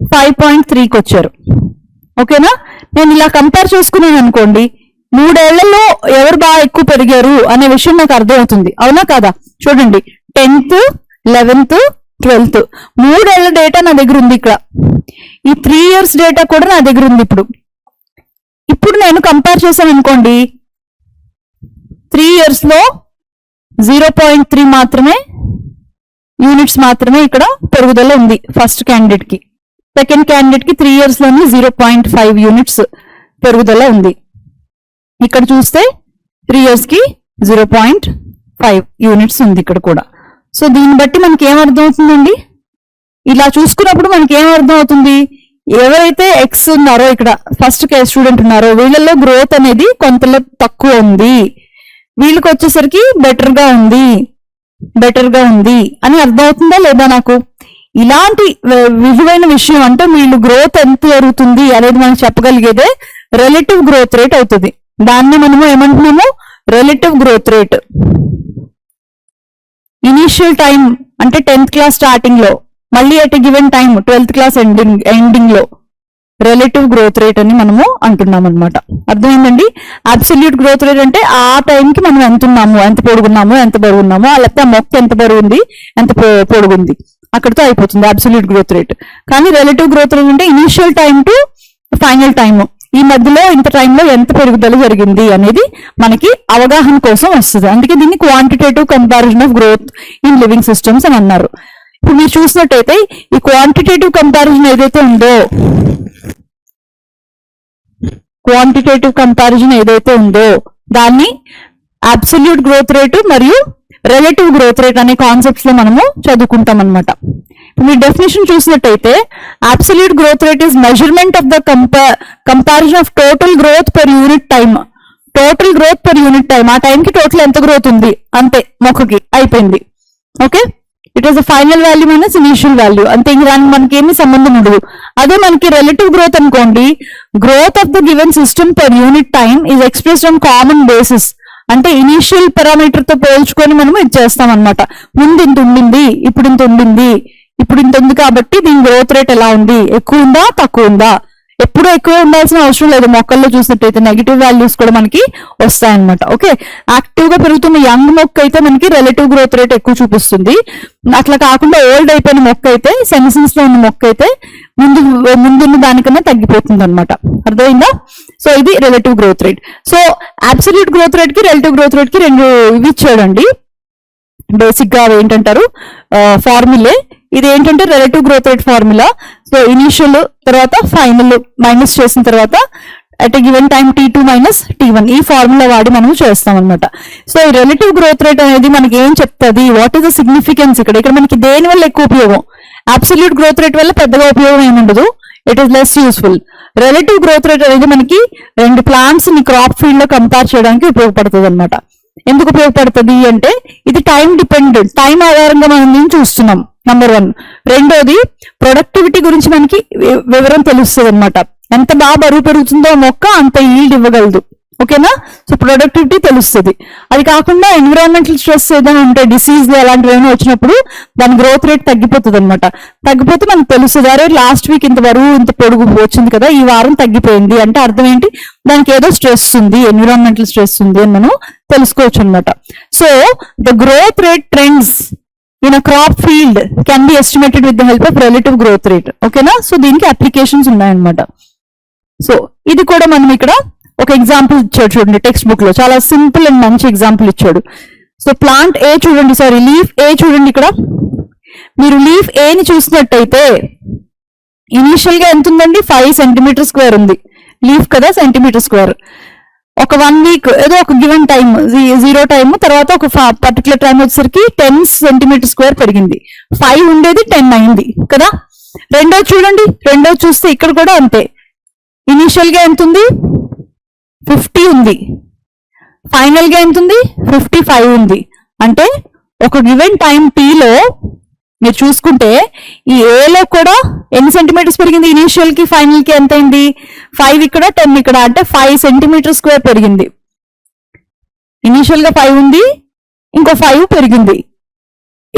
5.3కి వచ్చారు. ఓకేనా? నేను ఇలా కంపేర్ చేసుకున్నాను అనుకోండి, 3 ఏళ్లలో ఎవరు బాగా ఎక్కువ పెరిగారు అనే విషయం నాకు అర్థమవుతుంది. అవునా కాదా? చూడండి, 10th, 11th, 12th 3 ఏళ్ల డేటా నా దగ్గర ఉంది. ఇక్కడ ఈ 3 years డేటా కూడా నా దగ్గర ఉంది. ఇప్పుడు నేను కంపేర్ చేశాను అనుకోండి, 3 years లో 0.3 మాత్రమే యూనిట్స్ మాత్రమే ఇక్కడ పెరుగుదల ఉంది ఫస్ట్ క్యాండిడేట్ కి. సెకండ్ క్యాండిడేట్ కి 3 years లోనే 0.5 యూనిట్స్ పెరుగుదల ఉంది. ఇక్కడ చూస్తే 3 years కి 0.5 యూనిట్స్ ఉంది ఇక్కడ కూడా. సో దీన్ని బట్టి మనకి ఏం అర్థం అవుతుందండి? ఇలా చూసుకున్నప్పుడు మనకి ఏం అర్థం అవుతుంది? ఎవరైతే ఎక్స్ ఉన్నారో, ఇక్కడ ఫస్ట్ స్టూడెంట్ ఉన్నారో, వీళ్ళల్లో గ్రోత్ అనేది కొంతలో తక్కువ ఉంది, వీళ్ళకి వచ్చేసరికి బెటర్ గా ఉంది అని అర్థం అవుతుందా లేదా నాకు? ఇలాంటి విలువైన విషయం అంటే వీళ్ళు గ్రోత్ ఎంత జరుగుతుంది అనేది మనం చెప్పగలిగేదే రిలేటివ్ గ్రోత్ రేట్ అవుతుంది. దాన్ని మనము ఏమంటున్నాము? Relative growth rate. Initial time అంటే 10th క్లాస్ స్టార్టింగ్ లో, మళ్ళీ at given time 12th class ending లో రిలేటివ్ గ్రోత్ రేట్ అని మనము అంటున్నాం అనమాట. అర్థమైందండి? అబ్సల్యూట్ గ్రోత్ రేట్ అంటే ఆ టైంకి మనం ఎంత ఉన్నాము, ఎంత పొడుగున్నాము, ఎంత బరువున్నాము, లేకపోతే ఆ మొక్క ఎంత బరువుంది, ఎంత పొడుగుంది, అక్కడితో అయిపోతుంది అబ్సల్యూట్ గ్రోత్ రేట్. కానీ రిలేటివ్ గ్రోత్ రేట్ అంటే initial time to final time, ఈ మధ్యలో ఇంత టైంలో ఎంత పెరుగుదల జరిగింది అనేది మనకి అవగాహన కోసం వస్తుంది. అందుకే దీన్ని quantitative comparison of growth in living systems అని అన్నారు. ఇప్పుడు మీరు చూసినట్టయితే ఈ క్వాంటిటేటివ్ కంపారిజన్ ఏదైతే ఉందో, దాన్ని అబ్సల్యూట్ గ్రోత్ రేటు మరియు రిలేటివ్ గ్రోత్ రేట్ అనే కాన్సెప్ట్స్ లో మనము చదువుకుంటాం అనమాట. మీ డెఫినేషన్ చూసినట్టయితే absolute growth rate is measurement of the comparison of total growth per unit time. Total growth per unit time, ఆ టైంకి టోటల్ ఎంత గ్రోత్ ఉంది అంతే, మొక్కకి అయిపోయింది. Okay, it is the final value minus initial value, అంతే. ఇంక దానికి మనకి ఏమీ సంబంధం ఉండదు. అదే మనకి రిలేటివ్ గ్రోత్ అనుకోండి, growth of the given system per unit time is expressed on common basis. అంటే ఇనీషియల్ పారామీటర్ తో పోల్చుకొని మనం ఇది చేస్తాం అనమాట. ముందు ఇంత ఉండింది, ఇప్పుడు ఇంత ఉండింది, ఇప్పుడు ఇంత ఉంది కాబట్టి దీని గ్రోత్ రేట్ ఎలా ఉంది, ఎక్కువ ఉందా తక్కువ ఉందా. ఎప్పుడూ ఎక్కువ ఉండాల్సిన అవసరం లేదు. మొక్కల్లో చూసినట్టయితే నెగిటివ్ వాల్యూస్ కూడా మనకి వస్తాయన్నమాట. ఓకే, యాక్టివ్ గా పెరుగుతున్న యంగ్ మొక్క అయితే మనకి రిలేటివ్ గ్రోత్ రేట్ ఎక్కువ చూపిస్తుంది. అట్లా కాకుండా ఓల్డ్ అయిపోయిన మొక్క అయితే, సెన్సెన్స్ లో ఉన్న మొక్క అయితే ముందున్న దానికన్నా తగ్గిపోతుంది అనమాట. అర్థమైందా? సో ఇది relative growth rate. So absolute growth rate కి రిలేటివ్ గ్రోత్ రేట్ కి రెండు ఇవి ఇచ్చాడండి. బేసిక్ గా ఏంటంటారు ఫార్ములే. ఇది ఏంటంటే relative growth rate formula. So initial తర్వాత ఫైనల్ మైనస్ చేసిన తర్వాత at given time T2 minus T1 ఈ ఫార్ములా వాడి మనం చేస్తాం అనమాట. సో ఈ రిలేటివ్ గ్రోత్ రేట్ అనేది మనకి ఏం చెప్తుంది, వాట్ ఈస్ ద సిగ్నిఫికెన్స్ ఇక్కడ మనకి దేని వల్ల ఎక్కువ ఉపయోగం? అబ్సల్యూట్ గ్రోత్ రేట్ వల్ల పెద్దగా ఉపయోగం ఏముండదు, it is less useful. Relative growth rate అనేది మనకి రెండు ప్లాంట్స్ ని క్రాప్ ఫీల్డ్ లో కంపేర్ చేయడానికి ఉపయోగపడుతుంది అనమాట. ఎందుకు ఉపయోగపడుతుంది అంటే ఇది టైం డిపెండెంట్, టైం ఆధారంగా మనం దీన్ని చూస్తున్నాం. నంబర్ 1. రెండోది ప్రొడక్టివిటీ గురించి మనకి వివరం తెలుస్తుంది అనమాట. ఎంత బాగా బరువు పెరుగుతుందో మొక్క అంత ఈల్డ్ ఇవ్వగలదు. ఓకేనా? సో ప్రొడక్టివిటీ తెలుస్తుంది. అది కాకుండా ఎన్విరాన్మెంటల్ స్ట్రెస్ ఏదైనా ఉంటే, డిసీజ్ అలాంటివి ఏమైనా వచ్చినప్పుడు దాని గ్రోత్ రేట్ తగ్గిపోతుంది అనమాట. తగ్గిపోతే మనకు తెలుస్తుంది, అరే లాస్ట్ వీక్ ఇంత బరువు ఇంత పొడుగు వచ్చింది కదా, ఈ వారం తగ్గిపోయింది అంటే అర్థం ఏంటి, దానికి ఏదో స్ట్రెస్ ఉంది, ఎన్విరాన్మెంటల్ స్ట్రెస్ ఉంది అని మనం తెలుసుకోవచ్చు అనమాట. So the growth rate trends in a crop field can be estimated with the help of relative growth rate. ఓకేనా? సో దీనికి అప్లికేషన్స్ ఉన్నాయన్నమాట. సో ఇది కూడా మనం ఇక్కడ ఒక ఎగ్జాంపుల్ ఇచ్చాడు చూడండి, టెక్స్ట్ బుక్ లో చాలా సింపుల్ అండ్ మంచి ఎగ్జాంపుల్ ఇచ్చాడు. సో ప్లాంట్ ఏ చూడండి, సారీ లీఫ్ ఏ చూడండి. ఇక్కడ మీరు లీఫ్ ఏ ని చూసినట్టయితే ఇనీషియల్ గా ఎంత ఉందండి, 5 సెంటీమీటర్ స్క్వేర్ ఉంది. లీఫ్ కదా సెంటీమీటర్ స్క్వేర్. ఒక 1 వీక్ ఏదో ఒక గివెన్ టైం, 0 టైం తర్వాత ఒక పర్టికులర్ టైం వచ్చేసరికి 10 సెంటీమీటర్ స్క్వేర్ పెరిగింది. 5 ఉండేది 10 అయింది కదా. రెండోది చూడండి, రెండోది చూస్తే ఇక్కడ కూడా అంతే. ఇనీషియల్ గా ఎంత ఉంది, 50 ఉంది. ఫైనల్ గా ఎంత ఉంది, 55 ఉంది. అంటే ఒక గివెన్ టైం టీలో మీరు చూసుకుంటే ఈ ఏలో కూడా ఎన్ని సెంటీమీటర్స్ పెరిగింది, ఇనీషియల్ కి ఫైనల్ కి ఎంత అయింది, 5 ఇక్కడ 10 ఇక్కడ, అంటే 5 సెంటీమీటర్ స్క్వేర్ పెరిగింది. ఇనీషియల్ గా 5 ఉంది, ఇంకో 5 పెరిగింది.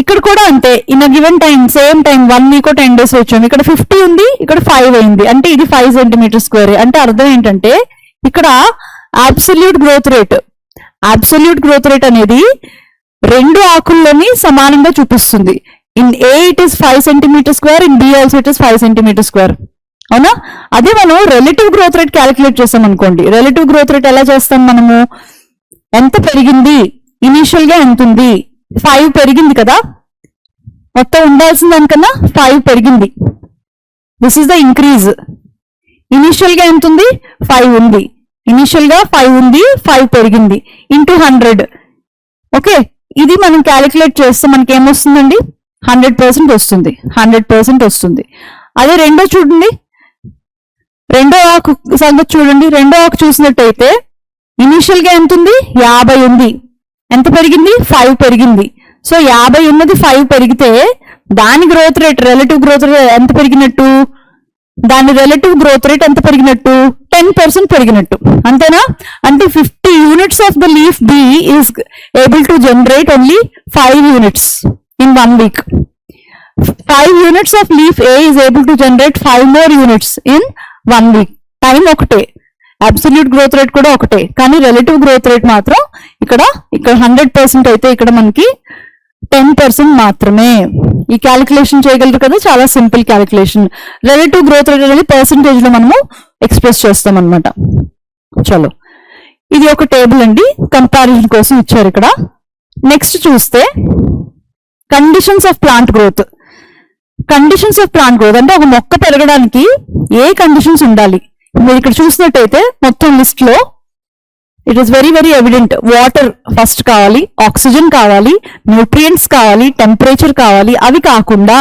ఇక్కడ కూడా అంతే, in given time same time 1 week 10 days వచ్చాము. ఇక్కడ 50 ఉంది, ఇక్కడ 5 అయింది, అంటే ఇది 5 సెంటీమీటర్ స్క్వేర్. అంటే అర్థం ఏంటంటే ఇక్కడ absolute growth rate, absolute growth rate అనేది రెండు ఆకుల్లోని సమానంగా చూపిస్తుంది. In A it is 5 centimetre square, in B also it is 5 centimetre square. అవునా? అదే మనం రిలేటివ్ గ్రోత్ రేట్ క్యాలిక్యులేట్ చేస్తాం అనుకోండి. రిలేటివ్ గ్రోత్ రేట్ ఎలా చేస్తాం మనము, ఎంత పెరిగింది, ఇనీషియల్ గా ఎంత ఉంది, 5 పెరిగింది కదా, మొత్తం ఉండాల్సిన దానికన్నా 5 పెరిగింది. This is the increase. Initial గా ఎంత ఉంది, 5 ఉంది. ఇనీషియల్ గా 5 ఉంది, 5 పెరిగింది, ఇంటూ 100. ఓకే, ఇది మనం క్యాలిక్యులేట్ చేస్తే మనకి ఏమొస్తుందండి, 100% వస్తుంది. 100% వస్తుంది. అదే రెండో చూడండి, రెండో ఆకు సంగతి చూడండి. రెండో ఆకు చూసినట్టయితే ఇనీషియల్ గా ఎంత ఉంది, 50 ఉంది. ఎంత పెరిగింది, 5 పెరిగింది. సో 50 ఉన్నది 5 పెరిగితే దాని growth rate, relative growth rate ఎంత పెరిగినట్టు, దాని రిలేటివ్ గ్రోత్ రేట్ ఎంత పెరిగినట్టు, 10% పెరిగినట్టు. అంతేనా? అంటే 50 units of the leaf B is able to generate only 5 units in 1 week. 5 units of leaf A is able to generate 5 more units in 1 week. Time ఒకటే, absolute growth rate కూడా ఒకటే, కానీ relative growth rate మాత్రం ఇక్కడ 100% అయితే ఇక్కడ మనకి 10% మాత్రమే. ఈ క్యాలిక్యులేషన్ చేయగలరు కదా, చాలా simple calculation. Relative growth rate అనేది పర్సంటేజ్ లో మనము ఎక్స్ప్రెస్ చేస్తాం అనమాట. చలో, ఇది ఒక టేబుల్ అండి, కంపారిజన్ కోసం ఇచ్చారు ఇక్కడ. నెక్స్ట్ చూస్తే conditions of plant growth. Conditions of plant growth అంటే ఒక మొక్క పెరగడానికి ఏ కండిషన్స్ ఉండాలి. మీరు ఇక్కడ చూసినట్టయితే మొత్తం లిస్ట్ లో it is very very evident. Water first కావాలి, ఆక్సిజన్ కావాలి, న్యూట్రియంట్స్ కావాలి, టెంపరేచర్ కావాలి. అవి కాకుండా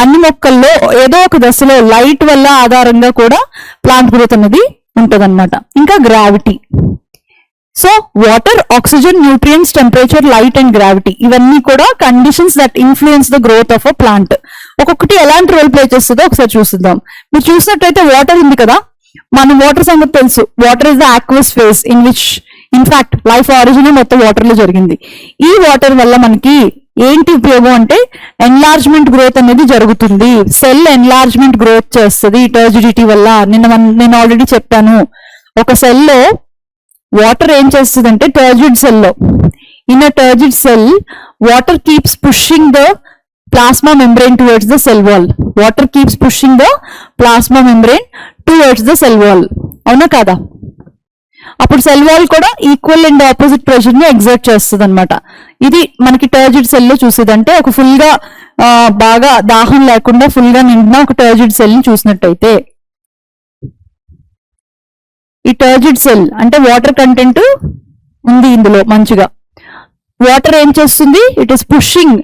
అన్ని మొక్కల్లో ఏదో ఒక దశలో లైట్ వల్ల ఆధారంగా కూడా ప్లాంట్ గ్రోత్ అనేది ఉంటుంది అనమాట. ఇంకా gravity. So water, oxygen, nutrients, temperature, light and gravity, ఇవన్నీ కూడా conditions that influence the growth of a plant. ఒక్కొక్కటి ఎలాంటి రోల్ ప్లే చేస్తుందో ఒకసారి చూసిద్దాం. మీరు చూసినట్టయితే వాటర్ ఉంది కదా, మనం వాటర్ సంగతి తెలుసు. Water is the aqueous phase in which in fact life origin మొత్తం వాటర్ లో జరిగింది. ఈ వాటర్ వల్ల మనకి ఏంటి ఉపయోగం అంటే ఎన్లార్జ్మెంట్ గ్రోత్ అనేది జరుగుతుంది. సెల్ ఎన్లార్జ్మెంట్ గ్రోత్ చేస్తుంది టర్జిడిటీ వల్ల. నేను ఆల్రెడీ చెప్పాను, ఒక సెల్లో వాటర్ ఏం చేస్తుంది అంటే టర్జిడ్ సెల్లో, in a టర్జిడ్ cell water keeps pushing the plasma membrane towards the cell wall. Water keeps pushing the plasma membrane towards the cell wall. అవునా కదా? అప్పుడు సెల్ వాల్ కూడా ఈక్వల్ అండ్ ఆపోజిట్ ప్రెషర్ ని ఎగ్జర్ట్ చేస్తుంది అనమాట. ఇది మనకి టర్జిడ్ సెల్ లో చూసేదంటే ఒక ఫుల్ గా బాగా దాహం లేకుండా ఫుల్ గా నిండిన ఒక టర్జిడ్ సెల్ ని చూసినట్టయితే, ఈ టర్జిడ్ సెల్ అంటే వాటర్ కంటెంట్ ఉంది ఇందులో మంచిగా. వాటర్ ఏం చేస్తుంది, it is pushing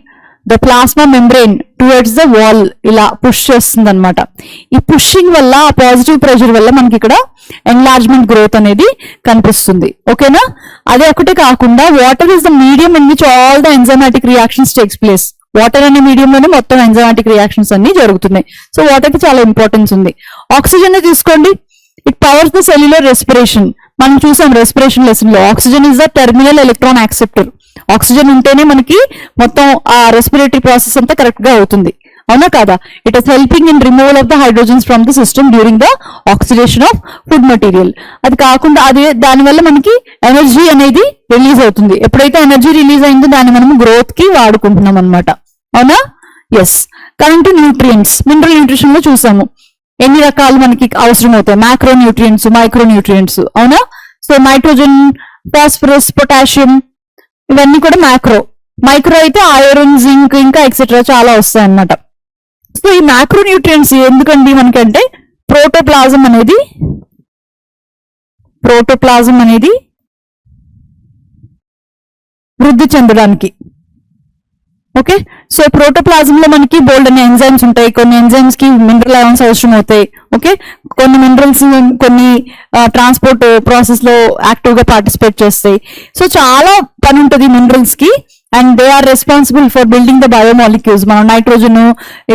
the plasma membrane towards the wall ఇలా పుష్ చేస్తుంది అనమాట. ఈ పుషింగ్ వల్ల ఆ పాజిటివ్ ప్రెషర్ వల్ల మనకి ఇక్కడ ఎన్లార్జ్మెంట్ గ్రోత్ అనేది కనిపిస్తుంది. ఓకేనా? అదే ఒకటే కాకుండా water is the medium in which all the enzymatic reactions takes place. Water అనే మీడియంలోనే మొత్తం ఎంజైమాటిక్ రియాక్షన్స్ అన్ని జరుగుతున్నాయి. సో వాటర్ కి చాలా ఇంపార్టెన్స్ ఉంది. ఆక్సిజన్ తీసుకోండి, it powers the cellular respiration. మనం చూసాం రెస్పిరేషన్ లెసన్ లో oxygen is the terminal electron acceptor. Oxygen ఉంటేనే మనకి మొత్తం ఆ రెస్పిరేటరీ ప్రాసెస్ అంతా కరెక్ట్ గా అవుతుంది. అవునా కాదా? It is helping in removal of the hydrogens from the system during the oxidation of food material. అది కాకుండా దానివల్ల మనకి ఎనర్జీ అనేది రిలీజ్ అవుతుంది. ఎప్పుడైతే ఎనర్జీ రిలీజ్ అయిందో దాన్ని మనం గ్రోత్ కి వాడుకుంటున్నాం అనమాట. అవునా? Yes. Coming to nutrients, mineral nutrition లో చూసాము ఎన్ని రకాలు మనకి అవసరం అవుతాయి. Micro nutrients, micro nutrients. అవునా? సో నైట్రోజన్, ఫాస్ఫరస్, పొటాషియం ఇవన్నీ కూడా మైక్రో. మైక్రో అయితే ఐరన్, జింక్ ఇంకా ఎక్సెట్రా చాలా వస్తాయి అన్నమాట. సో ఈ మైక్రో న్యూట్రియంట్స్ ఎందుకండి మనకంటే ప్రోటోప్లాజం అనేది వృద్ధి చెందడానికి. ఓకే, సో ప్రోటోప్లాజం లో మనకి బోల్డ్ అనే ఎంజైమ్స్ ఉంటాయి. కొన్ని ఎంజైమ్స్ కి మినరల్ అయాన్స్ అవసరం అవుతాయి. ఓకే, కొన్ని మినరల్స్ కొన్ని ట్రాన్స్పోర్ట్ ప్రాసెస్ లో యాక్టివ్ గా పార్టిసిపేట్ చేస్తాయి. సో చాలా పని ఉంటుంది మినరల్స్ కి, and they are responsible for building the biomolecules. మనం నైట్రోజన్,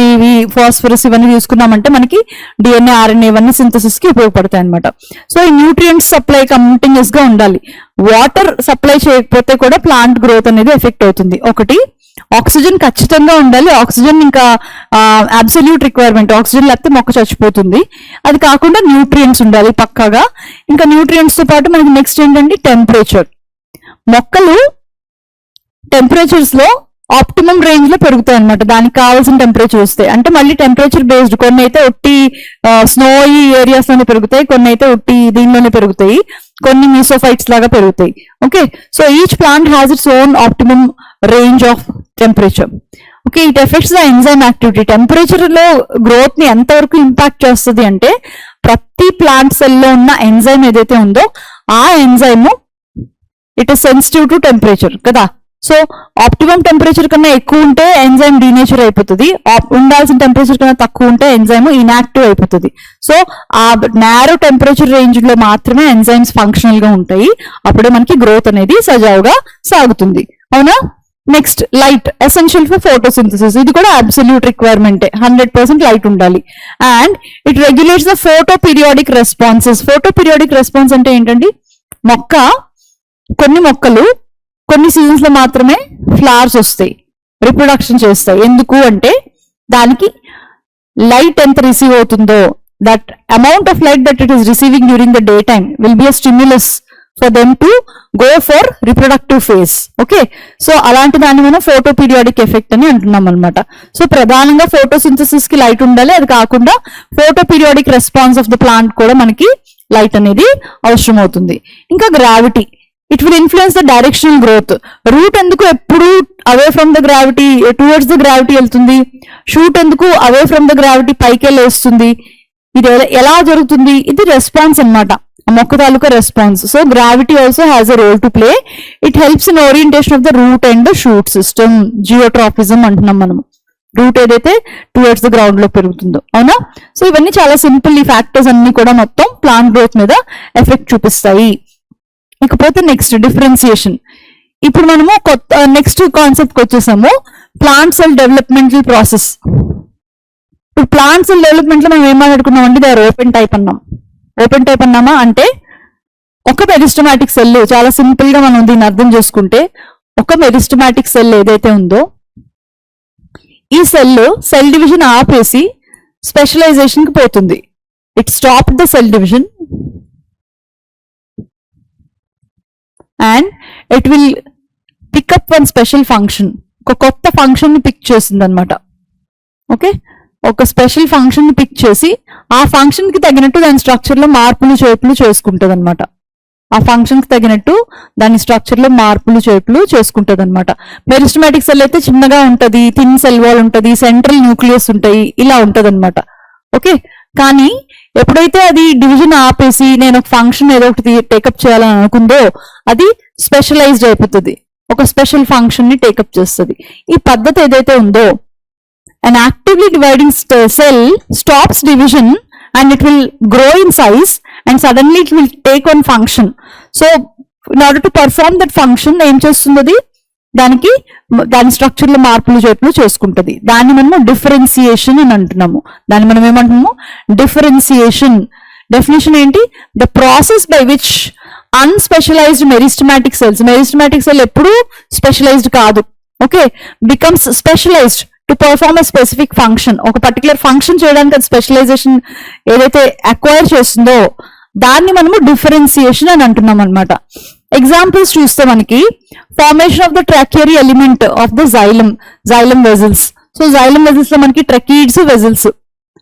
ఇవి ఫాస్ఫరస్ ఇవన్నీ తీసుకున్నామంటే మనకి డిఎన్ఏ, ఆర్ఎన్ఏ ఇవన్నీ సింథసిస్ కి ఉపయోగపడతాయి అనమాట. సో ఈ న్యూట్రియంట్స్ సప్లై కంటిన్యూస్ గా ఉండాలి. వాటర్ సప్లై చేయకపోతే కూడా ప్లాంట్ గ్రోత్ అనేది ఎఫెక్ట్ అవుతుంది. ఒకటి, ఆక్సిజన్ ఖచ్చితంగా ఉండాలి. ఆక్సిజన్ ఇంకా అబ్సల్యూట్ రిక్వైర్మెంట్. ఆక్సిజన్ లేకపోతే మొక్క చచ్చిపోతుంది. అది కాకుండా న్యూట్రియంట్స్ ఉండాలి పక్కాగా. ఇంకా న్యూట్రియంట్స్ తో పాటు మనకి నెక్స్ట్ ఏంటంటే టెంపరేచర్. మొక్కలు టెంపరేచర్స్ లో ఆప్టిమం రేంజ్ లో పెరుగుతాయి అనమాట. దానికి కావాల్సిన టెంపరేచర్ వస్తాయి. అంటే మళ్ళీ టెంపరేచర్ బేస్డ్, కొన్ని అయితే ఒట్టి స్నోయి ఏరియాస్ లోనే పెరుగుతాయి, కొన్ని అయితే ఒట్టి దీనిలోనే పెరుగుతాయి, కొన్ని మీసోఫైట్స్ లాగా పెరుగుతాయి. Okay, so each plant has its own optimum range of temperature. Okay, it effects the enzyme activity. Temperature లో గ్రోత్ ని ఎంతవరకు ఇంపాక్ట్ చేస్తుంది అంటే ప్రతి ప్లాంట్ సెల్ లో ఉన్న ఎంజైమ్ ఏదైతే ఉందో ఆ enzyme it is sensitive to temperature కదా. సో ఆప్టిమం టెంపరేచర్ కన్నా ఎక్కువ ఉంటే ఎంజైమ్ డీనేచర్ అయిపోతుంది. ఉండాల్సిన టెంపరేచర్ కన్నా తక్కువ ఉంటే ఎంజైమ్ ఇన్యాక్టివ్ అయిపోతుంది. సో ఆ నేరో టెంపరేచర్ రేంజ్ లో మాత్రమే ఎంజైమ్స్ ఫంక్షనల్ గా ఉంటాయి. అప్పుడే మనకి గ్రోత్ అనేది సజావుగా సాగుతుంది. అవునా? Next, light essential for photosynthesis. ఇది కూడా అబ్సల్యూట్ రిక్వైర్మెంటే. 100% లైట్ ఉండాలి. And it regulates the photo periodic responses. Photo periodic response అంటే ఏంటండి? కొన్ని మొక్కలు కొన్ని సీజన్స్ లో మాత్రమే ఫ్లవర్స్ వస్తాయి, రిప్రొడక్షన్ చేస్తాయి. ఎందుకు అంటే దానికి లైట్ ఎంత రిసీవ్ అవుతుందో, that amount of light that it is receiving during the day time will be a stimulus for them to go for reproductive phase. Okay, so అలాంటి దాన్ని మనం ఫోటో పీరియాడిక్ ఎఫెక్ట్ అని అంటున్నాం అనమాట. సో ప్రధానంగా photosynthesis కి light ఉండాలి. అది కాకుండా photo periodic response of the plant కూడా మనకి లైట్ అనేది అవసరం అవుతుంది. ఇంకా gravity, it will influence the directional growth. Root ఎందుకు ఎప్పుడు away from the gravity towards the gravity వెళ్తుంది? షూట్ ఎందుకు అవే ఫ్రమ్ ద గ్రావిటీ పైకి వెళ్ళేస్తుంది? ఇది ఎలా జరుగుతుంది? ఇది రెస్పాన్స్ అనమాట, మొక్క తాలూకా response. So gravity also has a role to play. It helps in orientation of the root and the shoot system. Geotropism అంటున్నాం మనము. రూట్ ఏదైతే టువర్డ్స్ ద గ్రౌండ్ లో పెరుగుతుందో. అవునా? సో ఇవన్నీ చాలా సింపుల్. ఈ ఫ్యాక్టర్స్ అన్ని కూడా మొత్తం ప్లాంట్ గ్రోత్ మీద ఎఫెక్ట్ చూపిస్తాయి. ఇకపోతే నెక్స్ట్, డిఫరెన్సియేషన్. ఇప్పుడు మనము నెక్స్ట్ కాన్సెప్ట్ వచ్చేసాము, ప్లాంట్ సెల్ డెవలప్మెంటల్ ప్రాసెస్. ఇప్పుడు ప్లాంట్ సెల్ డెవలప్మెంట్ లో మనం ఏం మాట్లాడుకున్నాం అంటే దే ఓపెన్ టైప్ అన్నాం. ఓపెన్ టైప్ అన్నామా అంటే ఒక మెరిస్టమాటిక్ సెల్, చాలా సింపుల్ గా మనం దీన్ని అర్థం చేసుకుంటే, ఒక మెరిస్టమాటిక్ సెల్ ఏదైతే ఉందో ఈ సెల్ డివిజన్ ఆపేసి స్పెషలైజేషన్ కి పోతుంది. It stop the cell division and it will pick up one special function. ఒక కొత్త ఫంక్షన్ ని పిక్ చేసింది అనమాట. ఓకే, ఒక స్పెషల్ ఫంక్షన్ ని పిక్ చేసి ఆ ఫంక్షన్ కి తగినట్టు దాని స్ట్రక్చర్ లో మార్పులు చేర్పులు చేసుకుంటది అనమాట. ఆ ఫంక్షన్ కి తగినట్టు దాని స్ట్రక్చర్ లో మార్పులు చేర్పులు చేసుకుంటది అనమాట. మెరిస్టమాటిక్ సెల్ అయితే చిన్నగా ఉంటది, థిన్ సెల్ వాల్ ఉంటది, సెంట్రల్ న్యూక్లియస్ ఉంటాయి, ఇలా ఉంటది అనమాట. ఓకే, కానీ ఎప్పుడైతే అది డివిజన్ ఆపేసి నేను ఒక ఫంక్షన్ ఏదో ఒకటి టేకప్ చేయాలని అనుకుందో అది స్పెషలైజ్డ్ అయిపోతుంది. ఒక స్పెషల్ ఫంక్షన్ ని టేకప్ చేస్తుంది. ఈ పద్ధతి ఏదైతే ఉందో, an actively dividing cell stops division and it will grow in size and suddenly it will take on function. So in order to perform that function ఏం చేస్తుంది, దాని స్ట్రక్చర్ లో మార్పులు చేతులు చేసుకుంటది. దాన్ని మనము డిఫరెన్సియేషన్ అని అంటున్నాము. దాన్ని మనం ఏమంటున్నాము, డిఫరెన్సియేషన్. డెఫినేషన్ ఏంటి, the process by which unspecialized meristematic cell ఎప్పుడూ స్పెషలైజ్డ్ కాదు, okay, becomes specialized to perform a specific function. ఒక పర్టికులర్ ఫంక్షన్ చేయడానికి అది స్పెషలైజేషన్ ఏదైతే అక్వైర్ చేస్తుందో దాన్ని మనము డిఫరెన్సియేషన్ అని అంటున్నాం అనమాట. ఎగ్జాంపుల్స్ చూస్తే మనకి formation of the tracheary element of the xylem vessels. So xylem vessels లో మనకి ట్రకీడ్స్ వెజల్స్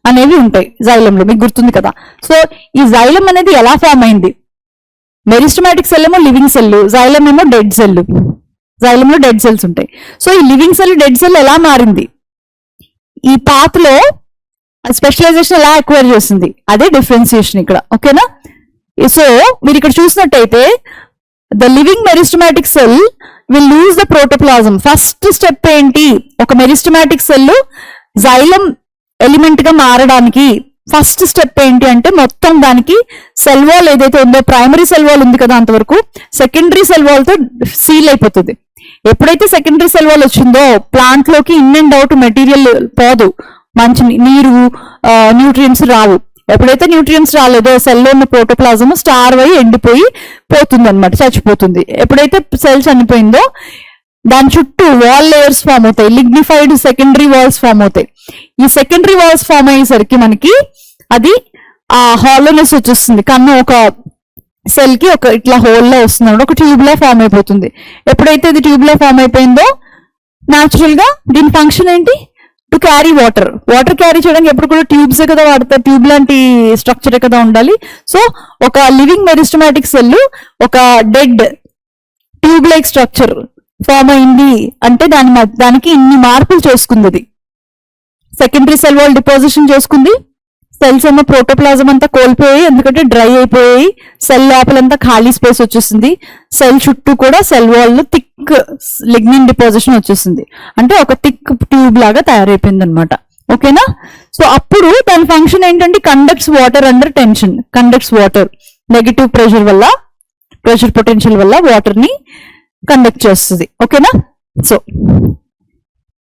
అనేవి ఉంటాయి జైలంలో, మీకు గుర్తుంది కదా. సో ఈ జైలం అనేది ఎలా ఫామ్ అయింది, మెరిస్టమాటిక్ సెల్ ఏమో లివింగ్ సెల్, జైలం ఏమో డెడ్ సెల్. జైలంలో డెడ్ సెల్స్ ఉంటాయి. సో ఈ లివింగ్ సెల్ డెడ్ సెల్ ఎలా మారింది, ఈ పాత్ లో స్పెషలైజేషన్ ఎలా అక్వైర్ చేస్తుంది, అదే డిఫరెన్సియేషన్ ఇక్కడ, ఓకేనా. సో మీరు ఇక్కడ చూసినట్టయితే the living meristematic cell will lose the protoplasm. First step ఏంటి, ఒక మెరిస్టమాటిక్ సెల్ జైలం ఎలిమెంట్ గా మారడానికి ఫస్ట్ స్టెప్ ఏంటి అంటే మొత్తం దానికి సెల్ వాల్ ఏదైతే ఉందో, ప్రైమరీ సెల్ వాల్ ఉంది కదా అంతవరకు, సెకండరీ సెల్ వాల్ తో సీల్ అయిపోతుంది. ఎప్పుడైతే సెకండరీ సెల్ వాల్ వచ్చిందో ప్లాంట్ లోకి ఇన్ అండ్ అవుట్ మెటీరియల్ పోదు, మంచి నీరు న్యూట్రియంట్స్ రావు. ఎప్పుడైతే న్యూట్రియంట్స్ రాలేదో సెల్లో ఉన్న ప్రోటోప్లాజం స్టార్ అయి ఎండిపోయి పోతుంది అనమాట, చచ్చిపోతుంది. ఎప్పుడైతే సెల్ చనిపోయిందో దాని చుట్టూ వాల్ లేయర్స్ ఫామ్ అవుతాయి, లిగ్నిఫైడ్ సెకండరీ వాల్స్ ఫామ్ అవుతాయి. ఈ సెకండరీ వాల్స్ ఫామ్ అయ్యేసరికి మనకి అది ఆ హాలోనెస్ వచ్చేస్తుంది. కన్ను ఒక సెల్ కి ఒక ఇట్లా హోల్ లో వస్తుంది, ఒక ట్యూబ్ లా ఫామ్ అయిపోతుంది. ఎప్పుడైతే ఇది ట్యూబ్ లా ఫామ్ అయిపోయిందో న్యాచురల్ గా దీని ఫంక్షన్ ఏంటి, టు క్యారీ వాటర్ క్యారీ చేయడానికి ఎప్పుడు కూడా ట్యూబ్స్ కదా వాడతారు, ట్యూబ్ లాంటి స్ట్రక్చర్ కదా ఉండాలి. సో ఒక లివింగ్ మెరిస్టమాటిక్ సెల్ ఒక dead tube like structure form అయింది అంటే దానికి ఇన్ని మార్పులు చేసుకుంది. అది సెకండరీ సెల్ వాల్ డిపోజిషన్ చేసుకుంది, సెల్స్ ఏమో ప్రోటోప్లాజం అంతా కోల్పోయాయి ఎందుకంటే డ్రై అయిపోయాయి, సెల్ లోపలంతా ఖాళీ స్పేస్ వచ్చేసింది, సెల్ చుట్టూ కూడా సెల్ వాల్ లో థిక్ లిగ్నిన్ డిపోజిషన్ వచ్చేసింది, అంటే ఒక థిక్ ట్యూబ్ లాగా తయారైపోయింది అనమాట, ఓకేనా. సో అప్పుడు దాని ఫంక్షన్ ఏంటంటే conducts water under tension, conducts water negative pressure potential వల్ల వాటర్ ని కండక్ట్ చేస్తుంది, ఓకేనా. సో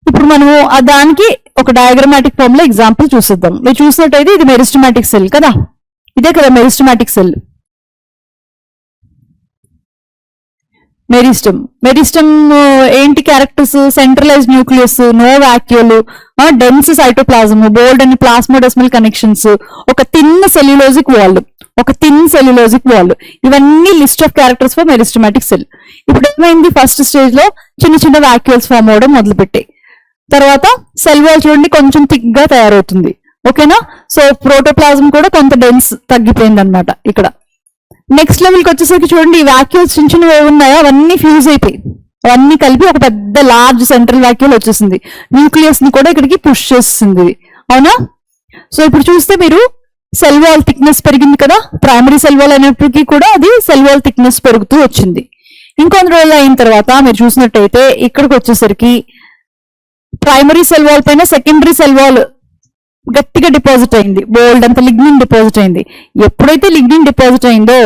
ఇప్పుడు మనము దానికి ఒక డయాగ్రమాటిక్ ఫామ్ లో ఎగ్జాంపుల్ చూసిద్దాం. మీరు చూసినట్టయితే ఇది మెరిస్టమాటిక్ సెల్ కదా, ఇదే కదా మెరిస్టమాటిక్ సెల్. మెరిస్టమ్ ఏంటి characters, centralize nucleus, no vacuole, dense cytoplasm, bold and plasmodesmal connections, ఒక థిన్ సెల్యులోజిక్ వాల్, ఇవన్నీ list of characters for meristematic cell. ఇప్పుడు ఏమైంది, ఫస్ట్ స్టేజ్ లో చిన్న చిన్న వాక్యూల్స్ ఫామ్ అవడం మొదలుపెట్టాయి, తర్వాత సెల్ వాల్ చూడండి కొంచెం థిక్ గా తయారవుతుంది, ఓకేనా. సో ప్రోటోప్లాజం కూడా కొంత డెన్స్ తగ్గిపోయింది అనమాట. ఇక్కడ నెక్స్ట్ లెవెల్కి వచ్చేసరికి చూడండి ఈ వాక్యూల్స్ చిన్న చిన్నవి ఏమున్నాయో అవన్నీ ఫ్యూజ్ అయిపోయి అవన్నీ కలిపి ఒక పెద్ద లార్జ్ సెంట్రల్ వాక్యూల్ వచ్చేసింది, న్యూక్లియస్ ని కూడా ఇక్కడికి పుష్ చేస్తుంది, అవునా. సో ఇప్పుడు చూస్తే మీరు సెల్ వాల్ థిక్నెస్ పెరిగింది కదా, ప్రైమరీ సెల్ వాల్ అయినప్పటికీ కూడా అది సెల్ వాల్ థిక్నెస్ పెరుగుతూ వచ్చింది. ఇంకొన్ని రోజులు అయిన తర్వాత మీరు చూసినట్టయితే ఇక్కడికి వచ్చేసరికి ప్రైమరీ సెల్ వాల్ పైన సెకండరీ సెల్ వాల్ గట్టిగా డిపాజిట్ అయింది, బోల్డ్ అంత లిగ్నిన్ డిపాజిట్ అయింది. ఎప్పుడైతే లిగ్నిన్ డిపాజిట్ అయిందో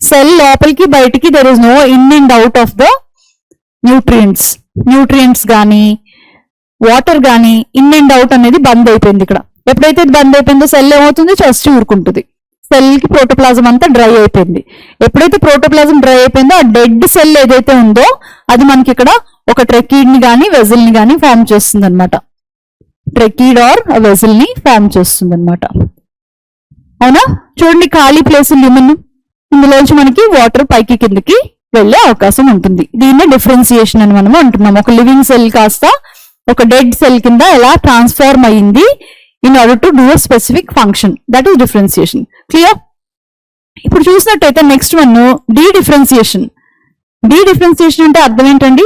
సెల్ లోపలికి బయటికి there is no in and out of the nutrients కానీ వాటర్ కానీ ఇన్ అండ్ అవుట్ అనేది బంద్ అయిపోయింది. ఇక్కడ ఎప్పుడైతే ఇది బంద్ అయిపోయిందో సెల్ ఏమవుతుంది, చచ్చి ఊరుకుంటుంది, సెల్ కి ప్రోటోప్లాజం అంతా డ్రై అయిపోయింది. ఎప్పుడైతే ప్రోటోప్లాజం డ్రై అయిపోయిందో ఆ డెడ్ సెల్ ఏదైతే ఉందో అది మనకి ఇక్కడ ఒక ట్రెకీడ్ ని కానీ వెజిల్ ని కానీ ఫామ్ చేస్తుంది అనమాట, ట్రెకీడ్ ఆర్ వెజిల్ ని ఫామ్ చేస్తుంది అనమాట, అవునా. చూడండి ఖాళీ ప్లేస్ ల్యూమన్, ఇందులోంచి మనకి వాటర్ పైకి కిందకి వెళ్లే అవకాశం ఉంటుంది. దీన్నే డిఫరెన్సియేషన్ అని మనము అంటున్నాం. ఒక లివింగ్ సెల్ కాస్త ఒక డెడ్ సెల్ కింద ఎలా ట్రాన్స్ఫార్మ్ అయ్యింది in order to do a specific function, that is differentiation. Clear? ఇప్పుడు చూసినట్టయితే నెక్స్ట్ వన్ డీడిఫరెన్సియేషన్. డీడిఫరెన్సియేషన్ అంటే అర్థం ఏంటండి,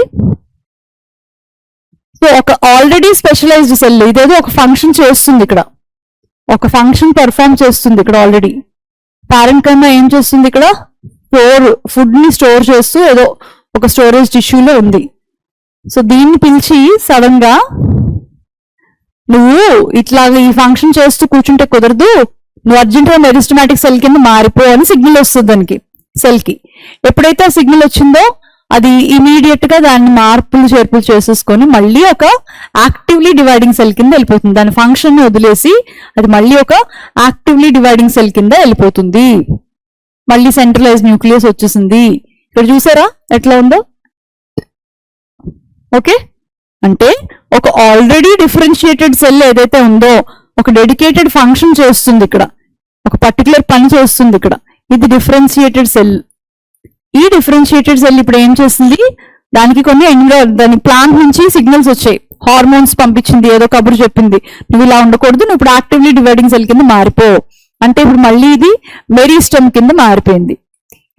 సో ఒక ఆల్రెడీ స్పెషలైజ్డ్ సెల్ ఇదేదో ఒక ఫంక్షన్ చేస్తుంది, ఇక్కడ ఒక ఫంక్షన్ పెర్ఫార్మ్ చేస్తుంది. ఇక్కడ ఆల్రెడీ పేరెంట్ కన్నా ఏం చేస్తుంది, ఇక్కడ ఫుడ్ ని స్టోర్ చేస్తూ ఏదో ఒక స్టోరేజ్ టిష్యూలో ఉంది. సో దీన్ని పిలిచి సడన్ గా నువ్వు ఇట్లా ఈ ఫంక్షన్ చేస్తూ కూర్చుంటే కుదరదు, నువ్వు అర్జెంటుగా మెరిస్టమాటిక్ సెల్ కింద మారిపో అని సిగ్నల్ వస్తుంది దానికి, సెల్ కి. ఎప్పుడైతే ఆ సిగ్నల్ వచ్చిందో అది ఇమీడియట్ గా దాన్ని మార్పులు చేర్పులు చేసేసుకొని మళ్ళీ ఒక యాక్టివ్లీ డివైడింగ్ సెల్ కింద వెళ్ళిపోతుంది. దాని ఫంక్షన్ ని వదిలేసి అది మళ్ళీ ఒక యాక్టివ్లీ డివైడింగ్ సెల్ కింద వెళ్ళిపోతుంది. మళ్ళీ సెంట్రలైజ్ న్యూక్లియస్ వచ్చేసింది. ఇక్కడ చూసారా ఎట్లా ఉందో? ఓకే, అంటే ఒక ఆల్రెడీ డిఫరెన్షియేటెడ్ సెల్ ఏదైతే ఉందో ఒక డెడికేటెడ్ ఫంక్షన్ చేస్తుంది, ఇక్కడ ఒక పర్టికులర్ పని చేస్తుంది. ఇక్కడ ఇది డిఫరెన్షియేటెడ్ సెల్. ఈ డిఫరెన్షియేటెడ్ సెల్ ఇప్పుడు ఏం చేస్తుంది, దానికి కొన్ని దాని ప్లాంట్ నుంచి సిగ్నల్స్ వచ్చాయి, హార్మోన్స్ పంపించింది, ఏదో కబురు చెప్పింది, నువ్వు ఇలా ఉండకూడదు, నువ్వు ఇప్పుడు యాక్టివ్లీ డివైడింగ్ సెల్ కింద మారిపో అంటే ఇప్పుడు మళ్ళీ ఇది మెరిస్టమ్ కింద మారిపోయింది.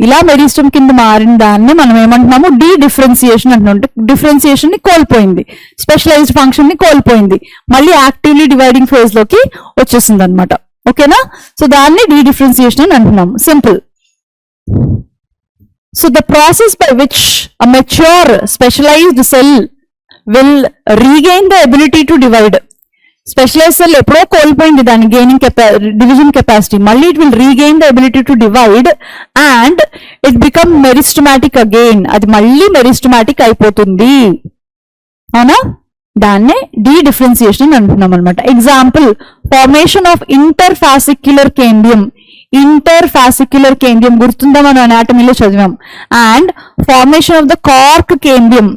ఇలా మెరిస్టమ్ కింద మారిన దాన్ని మనం ఏమంటున్నాము, డీ డిఫరెన్సియేషన్ అంటున్నాం. డిఫరెన్సియేషన్ ని కోల్పోయింది, స్పెషలైజ్డ్ ఫంక్షన్ ని కోల్పోయింది, మళ్ళీ యాక్టివ్లీ డివైడింగ్ ఫేజ్ లోకి వచ్చేసింది అనమాట. ఓకేనా? సో దాన్ని డీ డిఫరెన్సియేషన్ అని అంటున్నాం. Simple. So the process by which a mature specialized cell will regain the ability to divide. Specialized cell ఎప్పుడో కోల్పోయింది దాని గెయినింగ్ డివిజన్ కెపాసిటీ, మళ్ళీ it will regain the ability to divide and it become meristematic again. అది మళ్ళీ meristematic అయిపోతుంది. అవునా? దాన్నే D differentiation అంటున్నాం అనమాట. Example, formation of interfascicular cambium. Interfascicular cambium గుర్తుందా, మనం అనాటమీలో చదివాం. And formation of the cork cambium.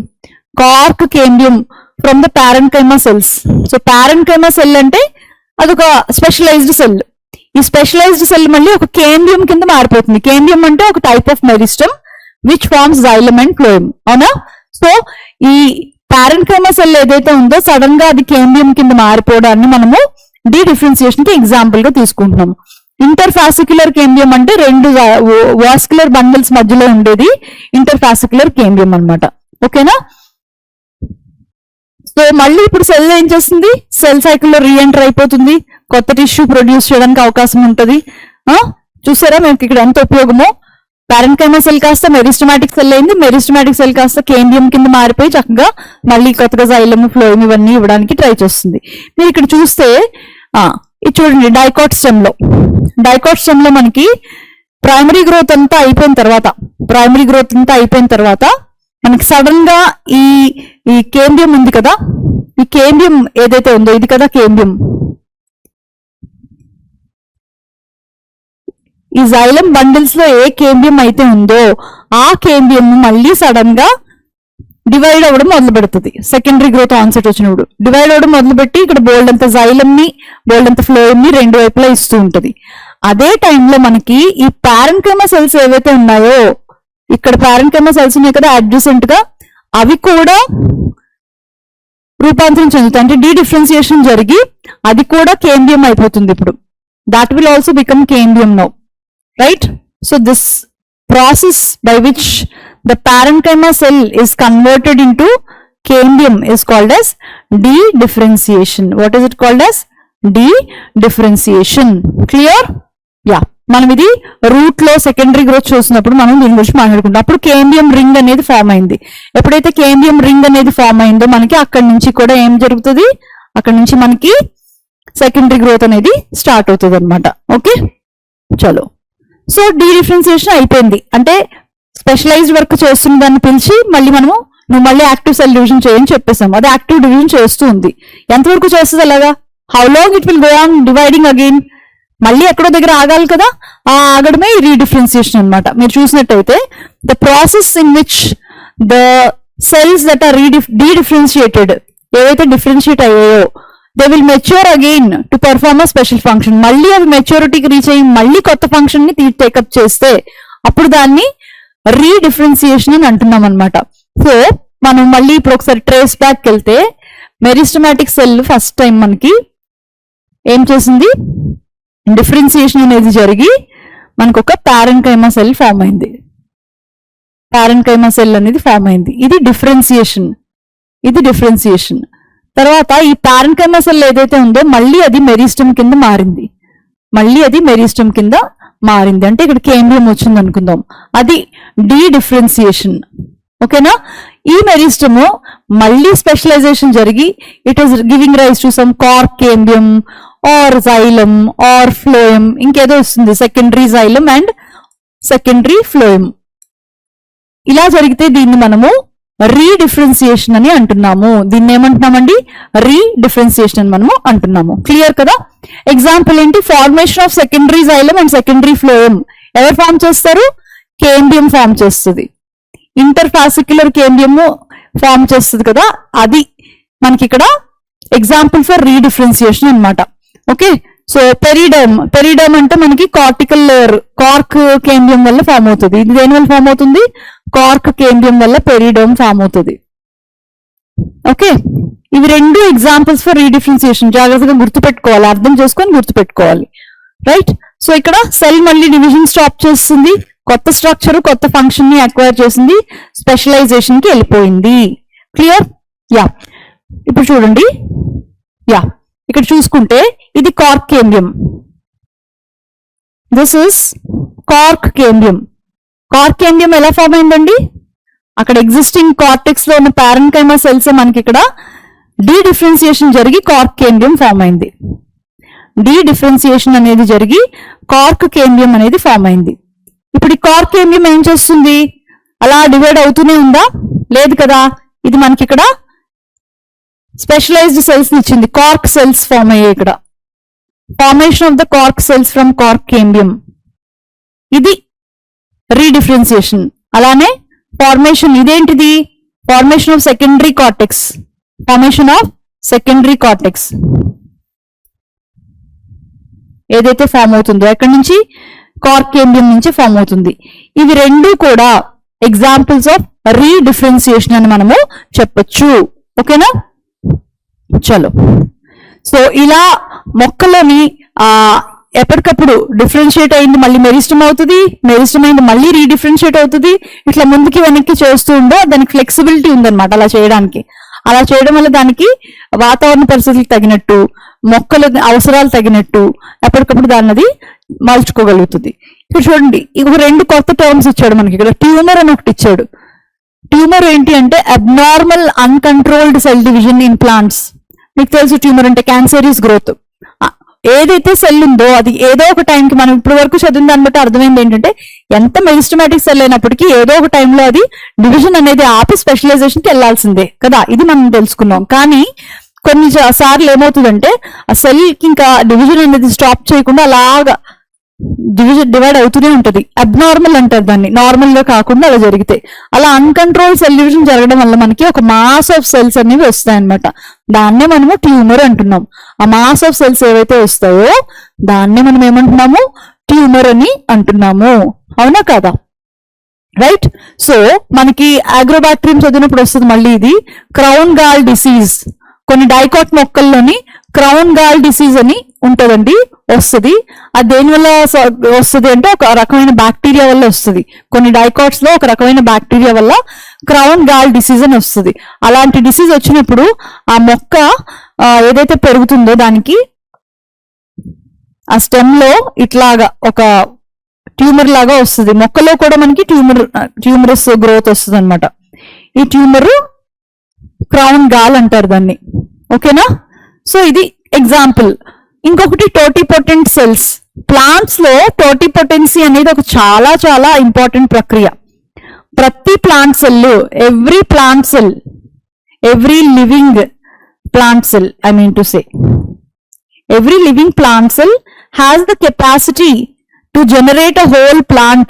Cork cambium from the parenchyma cells. So parenchyma cell అంటే అదొక స్పెషలైజ్డ్ సెల్. ఈ స్పెషలైజ్డ్ సెల్ మళ్ళీ ఒక కేంద్రియం కింద మారిపోతుంది. కేంద్రియం అంటే ఒక type of meristem which forms xylem and phloem. అవునా? సో ఈ పారెన్కైమా సెల్ ఏదైతే ఉందో సడన్ గా అది కేంద్రియం కింద మారిపోవడాన్ని మనము డీ డిఫరెన్సియేషన్ కి ఎగ్జాంపుల్ గా తీసుకుంటున్నాము. ఇంటర్ఫాసిక్యులర్ కేంద్రియం అంటే రెండు వాస్కులర్ బండిల్స్ మధ్యలో ఉండేది ఇంటర్ఫాసిక్యులర్ కేంద్రియం అన్నమాట. ఓకేనా? సో మళ్ళీ ఇప్పుడు సెల్ ఏం చేస్తుంది, సెల్ సైకిల్లో రీఎంటర్ అయిపోతుంది, కొత్త టిష్యూ ప్రొడ్యూస్ చేయడానికి అవకాశం ఉంటుంది. చూసారా మీకు ఇక్కడ ఎంత ఉపయోగమో. పారెన్కైమా సెల్ కాస్త మెరిస్టమాటిక్ సెల్ అయింది, మెరిస్టమాటిక్ సెల్ కాస్త కేంద్రియం కింద మారిపోయి చక్కగా మళ్ళీ కొత్తగా జైలమ్ ఫ్లోయం ఇవన్నీ ఇవ్వడానికి ట్రై చేస్తుంది. మీరు ఇక్కడ చూస్తే ఇది చూడండి, డైకాట్ స్టెమ్ లో. డైకాట్ స్టెమ్ లో మనకి ప్రైమరీ గ్రోత్ అంతా అయిపోయిన తర్వాత మనకి సడన్ గా ఈ కేంద్రియం ఉంది కదా, ఈ కేంద్రియం ఏదైతే ఉందో ఇది కదా కేంద్రియం. ఈ జైలం బండిల్స్ లో ఏ కేంద్రియం అయితే ఉందో ఆ కేంద్రియం మళ్ళీ సడన్ గా డివైడ్ అవ్వడం మొదలు పెడుతుంది. సెకండరీ గ్రోత్ ఆన్సెట్ వచ్చినప్పుడు డివైడ్ అవ్వడం మొదలుపెట్టి ఇక్కడ బోల్డ్ అంత జైలం ని బోల్డ్ అంత ఫ్లోయం ని రెండు వైపులా ఇస్తూ ఉంటది. అదే టైంలో మనకి ఈ పారెన్కైమా సెల్స్ ఏవైతే ఉన్నాయో, ఇక్కడ పారెన్కైమా సెల్స్ ఉన్నాయి కదా అడ్జసెంట్ గా, అవి కూడా రూపాంతరం చెందుతాయి. అంటే డీ డిఫరెన్సియేషన్ జరిగి అది కూడా కేంద్రియం అయిపోతుంది. ఇప్పుడు that will also become cambium now, right? So this process by which the parenchyma cell is converted into cambium is called as de-differentiation. What is it called as? De-differentiation. Clear? Yeah. మనం ఇది route లో secondary growth చూసినప్పుడు మనం దీని గురించి మాట్లాడుకుంటాం. అప్పుడు cambium ring అనేది ఫామ్ అయింది. ఎప్పుడైతే కేంబియం రింగ్ అనేది ఫామ్ అయిందో మనకి అక్కడి నుంచి కూడా ఏం జరుగుతుంది, అక్కడి నుంచి మనకి సెకండరీ గ్రోత్ అనేది స్టార్ట్ అవుతుంది అనమాట. ఓకే, చలో. సో డీ డిఫరెన్సియేషన్ అయిపోయింది. అంటే స్పెషలైజ్డ్ వర్క్ చేస్తున్న దాన్ని పిలిచి మళ్ళీ మనము నువ్వు మళ్ళీ యాక్టివ్ సెల్ డివిజన్ చేయని చెప్పేసాము. అది యాక్టివ్ డివిజన్ చేస్తూ ఉంది. ఎంతవరకు చేస్తుంది అలాగా? How long it will go on dividing again? మళ్ళీ ఎక్కడో దగ్గర ఆగాలి కదా, ఆ ఆగడమే ఈ రీడిఫరెన్సియేషన్ అనమాట. మీరు చూసినట్టయితే the process in which the cells that are dedifferentiated, ఏవైతే డిఫరెన్షియేట్ అయ్యాయో, they will mature again to perform a special function. మళ్ళీ అవి మెచ్యూరిటీకి రీచ్ అయ్యి మళ్ళీ కొత్త ఫంక్షన్ ని టేకప్ చేస్తే అప్పుడు దాన్ని రీడిఫరెన్సియేషన్ అని అంటున్నాం అనమాట. సో మనం మళ్ళీ ఇప్పుడు ఒకసారి ట్రేస్ బ్యాక్ వెళ్తే మెరిస్టమాటిక్ సెల్ ఫస్ట్ టైం మనకి ఏం చేసింది, డిఫరెన్సియేషన్ అనేది జరిగి మనకు ఒక పారెన్కైమా సెల్ ఫామ్ అయింది. పారెన్కైమా సెల్ అనేది ఫామ్ అయింది. ఇది డిఫరెన్సియేషన్. తర్వాత ఈ పారెన్కైమా సెల్ ఏదైతే ఉందో మళ్ళీ అది మెరిస్టమ్ కింద మారింది. అంటే ఇక్కడ కేంబ్రియం వచ్చింది అనుకుందాం, అది డీ డిఫరెన్సియేషన్. ఓకేనా? ఈ మెరిస్టమ్ మళ్ళీ స్పెషలైజేషన్ జరిగి it is giving rise to some cork cambium or xylem or phloem, ఇంకేదో వస్తుంది, secondary xylem and secondary phloem. ఇలా జరిగితే దీన్ని మనము రీడిఫరెన్సియేషన్ అని అంటున్నాము. దీన్ని ఏమంటున్నామండి? రీడిఫరెన్సియేషన్ అని మనము అంటున్నాము. క్లియర్ కదా? ఎగ్జాంపుల్ ఏంటి? Formation of secondary xylem and secondary phloem ఎవరు ఫామ్ చేస్తారు? కేంబియం ఫామ్ చేస్తుంది. ఇంటర్ ఫాసిక్యులర్ కేంబియం ఫామ్ చేస్తుంది కదా, అది మనకి ఇక్కడ ఎగ్జాంపుల్ ఫర్ రీడిఫరెన్సియేషన్ అన్నమాట. ఓకే, సో పెరిడర్మ్ అంటే మనకి కార్టికల్ లేయర్ కార్క్ కేంబియం వల్ల ఫామ్ అవుతుంది. ఇది దేని వల్ల ఫామ్ అవుతుంది? కార్క్ కేంబియం వల్ల పెరిడర్మ్ ఫామ్ అవుతుంది. ఓకే, ఇవి రెండు ఎగ్జాంపుల్స్ ఫర్ రీడిఫరెన్సియేషన్. జాగ్రత్తగా గుర్తుపెట్టుకోవాలి, అర్థం చేసుకొని గుర్తుపెట్టుకోవాలి. రైట్, సో ఇక్కడ సెల్ మళ్ళీ డివిజన్ స్టాప్ చేస్తుంది, కొత్త స్ట్రక్చర్ కొత్త ఫంక్షన్ ని అక్వైర్ చేసింది, స్పెషలైజేషన్ కి వెళ్ళిపోయింది. క్లియర్? యా, ఇప్పుడు చూడండి. యా, ఇక్కడ చూసుకుంటే ఇది cork cambium, this is cork cambium. Cork cambium ఎలా ఫామ్ అయిందండి? అక్కడ ఎగ్జిస్టింగ్ కార్టెక్స్ లో ఉన్న పారెన్కైమా సెల్స్ మనకి ఇక్కడ డిఫరెన్సియేషన్ జరిగి కార్క్ కేంబియం ఫామ్ అయింది. డిఫరెన్సియేషన్ అనేది జరిగి కార్క్ కేంబియం అనేది ఫామ్ అయింది. ఇప్పుడు ఈ కార్క్ కేంబియం ఏం చేస్తుంది? అలా డివైడ్ అవుతూనే ఉందా? లేదు కదా. ఇది మనకి ఇక్కడ స్పెషలైజ్డ్ సెల్స్ ఇచ్చింది, కార్క్ సెల్స్ ఫామ్ అయ్యాయి ఇక్కడ. Formation of the cork cells from cork cambium, ఇది రీడిఫరెన్సియేషన్. అలానే ఫార్మేషన్, ఇదేంటిది? Formation of secondary cortex, formation of secondary cortex ఏదైతే ఫామ్ అవుతుందో ఎక్కడి నుంచి? కార్క్ కేంబియం నుంచి ఫామ్ అవుతుంది. ఇవి రెండు కూడా ఎగ్జాంపుల్స్ ఆఫ్ రీడిఫరెన్సియేషన్ అని మనము చెప్పొచ్చు. ఓకేనా? చలో, సో ఇలా మొక్కలోని ఎప్పటికప్పుడు డిఫరెన్షియేట్ అయింది, మళ్ళీ మెరిస్టమ్ అవుతుంది, మెరిస్టమ్ అయింది మళ్ళీ రీడిఫరెన్షియేట్ అవుతుంది. ఇట్లా ముందుకి వెనక్కి చేస్తూ ఉందో దానికి ఫ్లెక్సిబిలిటీ ఉందన్నమాట అలా చేయడానికి. అలా చేయడం వల్ల దానికి వాతావరణ పరిస్థితులకు తగినట్టు, మొక్కల అవసరాలు తగినట్టు ఎప్పటికప్పుడు దాన్ని అది మార్చుకోగలుగుతుంది. ఇక్కడ చూడండి, ఇక రెండు కొత్త టర్మ్స్ ఇచ్చాడు మనకి ఇక్కడ. ట్యూమర్ అని ఒకటి ఇచ్చాడు. ట్యూమర్ ఏంటి అంటే abnormal uncontrolled cell division in plants. మీకు తెలుసు ట్యూమర్ అంటే క్యాన్సరీస్ గ్రోత్. ఏదైతే సెల్ ఉందో అది ఏదో ఒక టైంకి, మనం ఇప్పుడు వరకు చదివిన దాన్ని బట్టి అర్థమైంది ఏంటంటే ఎంత మెరిస్టమాటిక్ సెల్ అయినప్పటికీ ఏదో ఒక టైంలో అది డివిజన్ అనేది ఆపి స్పెషలైజేషన్కి వెళ్లాల్సిందే కదా, ఇది మనం తెలుసుకున్నాం. కానీ కొన్ని సార్లు ఏమవుతుందంటే ఆ సెల్కి ఇంకా డివిజన్ అనేది స్టాప్ చేయకుండా అలాగా డివైడ్ అవుతూనే ఉంటది. అబ్నార్మల్ అంటారు దాన్ని, నార్మల్ గా కాకుండా అలా జరిగితే. అలా అన్కంట్రోల్ సెల్ డివిజన్ జరగడం వల్ల మనకి ఒక మాస్ ఆఫ్ సెల్స్ అనేవి వస్తాయన్నమాట. దాన్నే మనము ట్యూమర్ అంటున్నాం. ఆ మాస్ ఆఫ్ సెల్స్ ఏవైతే వస్తాయో దాన్నే మనం ఏమంటున్నాము? ట్యూమర్ అని అంటున్నాము. అవునా కదా? రైట్, సో మనకి అగ్రోబాక్టీరియం చదివినప్పుడు వస్తుంది మళ్ళీ ఇది క్రౌన్ గాల్ డిసీజ్. కొన్ని డైకాట్ మొక్కల్లోని క్రౌన్ గాల్ డిసీజ్ అని ఉంటుందండి, వస్తుంది. అది దేని వల్ల వస్తుంది అంటే ఒక రకమైన బ్యాక్టీరియా వల్ల వస్తుంది. కొన్ని డైకాట్స్ లో ఒక రకమైన బ్యాక్టీరియా వల్ల క్రౌన్ గాల్ డిసీజ్ అని వస్తుంది. అలాంటి డిసీజ్ వచ్చినప్పుడు ఆ మొక్క ఏదైతే పెరుగుతుందో దానికి ఆ స్టెమ్ లో ఇట్లాగా ఒక ట్యూమర్ లాగా వస్తుంది. మొక్కలో కూడా మనకి ట్యూమరస్ గ్రోత్ వస్తుంది అనమాట. ఈ ట్యూమర్ క్రౌన్ గాల్ అంటారు దాన్ని. ఓకేనా? సో ఇది ఎగ్జాంపుల్. ఇంకొకటి టోటిపోటెంట్ సెల్స్. ప్లాంట్స్ లో టోటిపోటెన్సీ అనేది ఒక చాలా చాలా ఇంపార్టెంట్ ప్రక్రియ. ప్రతి plant cell, every plant cell, every living plant cell, I mean to say every living plant cell has the capacity to generate a whole plant,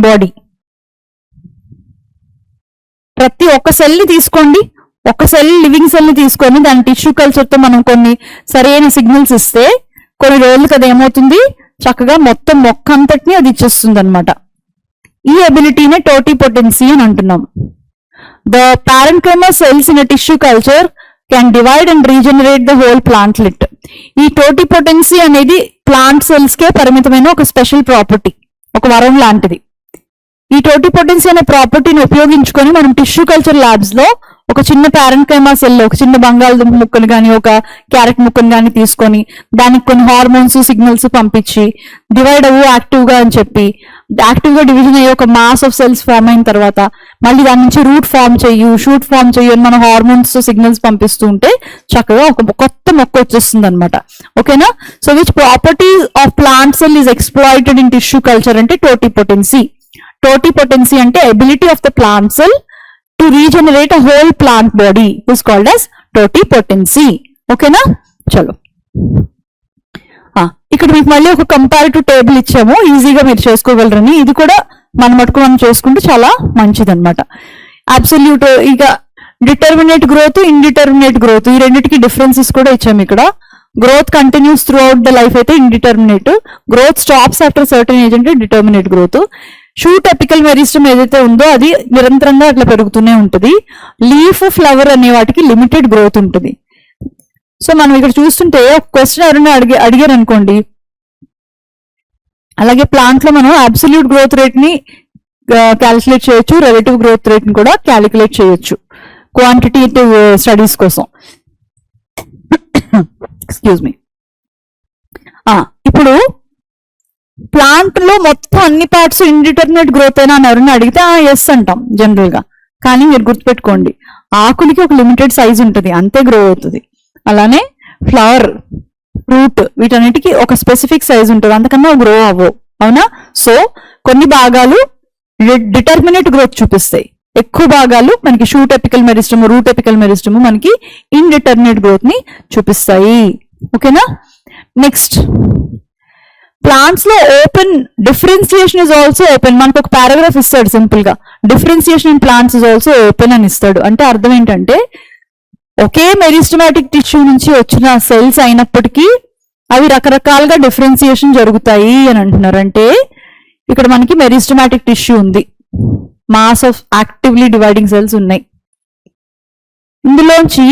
body. ప్రతి ఒక్క సెల్ ని తీసుకోండి, ఒక సెల్ లివింగ్ సెల్ ని తీసుకొని దాని టిష్యూ కల్చర్ తో మనం కొన్ని సరైన సిగ్నల్స్ ఇస్తే కొన్ని రోజులకి అది ఏమవుతుంది? చక్కగా మొత్తం మొక్క అంతటిని అది ఇచ్చేస్తుంది అనమాట. ఈ అబిలిటీనే టోటిపోటెన్సీ అని అంటున్నాం. The parenchyma cells in a tissue culture can divide and regenerate the whole plantlet. ఈ టోటిపోటెన్సీ అనేది ప్లాంట్ సెల్స్ కే పరిమితమైన ఒక స్పెషల్ ప్రాపర్టీ, ఒక వరం లాంటిది. ఈ టోటిపోటెన్సీ అనే ప్రాపర్టీని ఉపయోగించుకొని మనం టిష్యూ కల్చర్ ల్యాబ్స్ లో ఒక చిన్న ప్యారెంకైమా సెల్, ఒక చిన్న బంగాళదుంప ముక్కను కానీ ఒక క్యారెట్ ముక్కను కానీ తీసుకొని దానికి కొన్ని హార్మోన్స్ సిగ్నల్స్ పంపించి డివైడ్ అవ్వు యాక్టివ్గా అని చెప్పి యాక్టివ్గా డివిజన్ అయ్యి ఒక మాస్ ఆఫ్ సెల్స్ ఫామ్ అయిన తర్వాత మళ్ళీ దాని నుంచి రూట్ ఫామ్ చెయ్యు, షూట్ ఫామ్ చెయ్యు అని మనం హార్మోన్స్ సిగ్నల్స్ పంపిస్తూ ఉంటే చక్కగా ఒక కొత్త మొక్క వచ్చేస్తుంది అనమాట. ఓకేనా? So which property of plant cell is exploited in tissue culture అంటే టోటిపోటెన్సీ. టోటిపోటెన్సీ అంటే ability of the plant cell to regenerate a whole plant body is called as టోటిపోటెన్సీ. ఓకేనా? చలో ఇక్కడ మీకు మళ్ళీ ఒక కంపారిటివ్ టేబుల్ ఇచ్చాము, ఈజీగా మీరు చేసుకోగలరని. ఇది కూడా మన మటుకు మనం చేసుకుంటే చాలా మంచిదన్నమాట. అబ్సల్యూట్ ఇక డిటర్మినేట్ గ్రోత్, ఇండిటర్మినేట్ గ్రోత్ ఈ రెండింటికి డిఫరెన్సెస్ కూడా ఇచ్చాము ఇక్కడ. Growth continues throughout the life అయితే indeterminate, growth stops after certain age అంటే determinate growth. Shoot apical meristem ఏదైతే ఉందో అది నిరంతరంగా అట్లా పెరుగుతూనే ఉంటుంది. లీఫ్, ఫ్లవర్ అనే వాటికి లిమిటెడ్ గ్రోత్ ఉంటుంది. సో మనం ఇక్కడ చూస్తుంటే ఒక క్వశ్చన్ ఎవరైనా అడిగారు అనుకోండి, అలాగే ప్లాంట్ లో మనం అబ్సల్యూట్ గ్రోత్ రేట్ ని క్యాలిక్యులేట్ చేయొచ్చు, రిలేటివ్ గ్రోత్ రేట్ ని కూడా క్యాలిక్యులేట్ చేయొచ్చు క్వాంటిటేటివ్ స్టడీస్ కోసం. Excuse me. ఇప్పుడు ప్లాంట్ లో మొత్తం అన్ని పార్ట్స్ ఇండిటర్మినేట్ గ్రోత్ అయినా అని ఎవరైనా అడిగితే ఎస్ అంటాం జనరల్ గా. కానీ మీరు గుర్తుపెట్టుకోండి, ఆకులకి ఒక లిమిటెడ్ సైజ్ ఉంటుంది, అంతే గ్రో అవుతుంది. అలానే ఫ్లవర్, ఫ్రూట్ వీటన్నిటికీ ఒక స్పెసిఫిక్ సైజ్ ఉంటుంది, అంతకన్నా గ్రో అవ్వవు. అవునా? సో కొన్ని భాగాలు డిటర్మినేట్ గ్రోత్ చూపిస్తాయి, ఎక్కువ భాగాలు మనకి shoot apical meristem, root apical meristem మనకి ఇండిటర్మినేట్ గ్రోత్ ని చూపిస్తాయి. ఓకేనా? నెక్స్ట్, ప్లాంట్స్ లో open differentiation is also open. మనకు ఒక పారాగ్రాఫ్ ఇస్తాడు సింపుల్ గా, differentiation in plants is also open అని ఇస్తాడు. అంటే అర్థం ఏంటంటే ఒకే మెరిస్టమాటిక్ టిష్యూ నుంచి వచ్చిన సెల్స్ అయినప్పటికీ అవి రకరకాలుగా డిఫరెన్సియేషన్ జరుగుతాయి అని అంటున్నారు. అంటే ఇక్కడ మనకి మెరిస్టమాటిక్ టిష్యూ ఉంది, mass of actively dividing cells ఉన్నాయి. ఇందులోంచి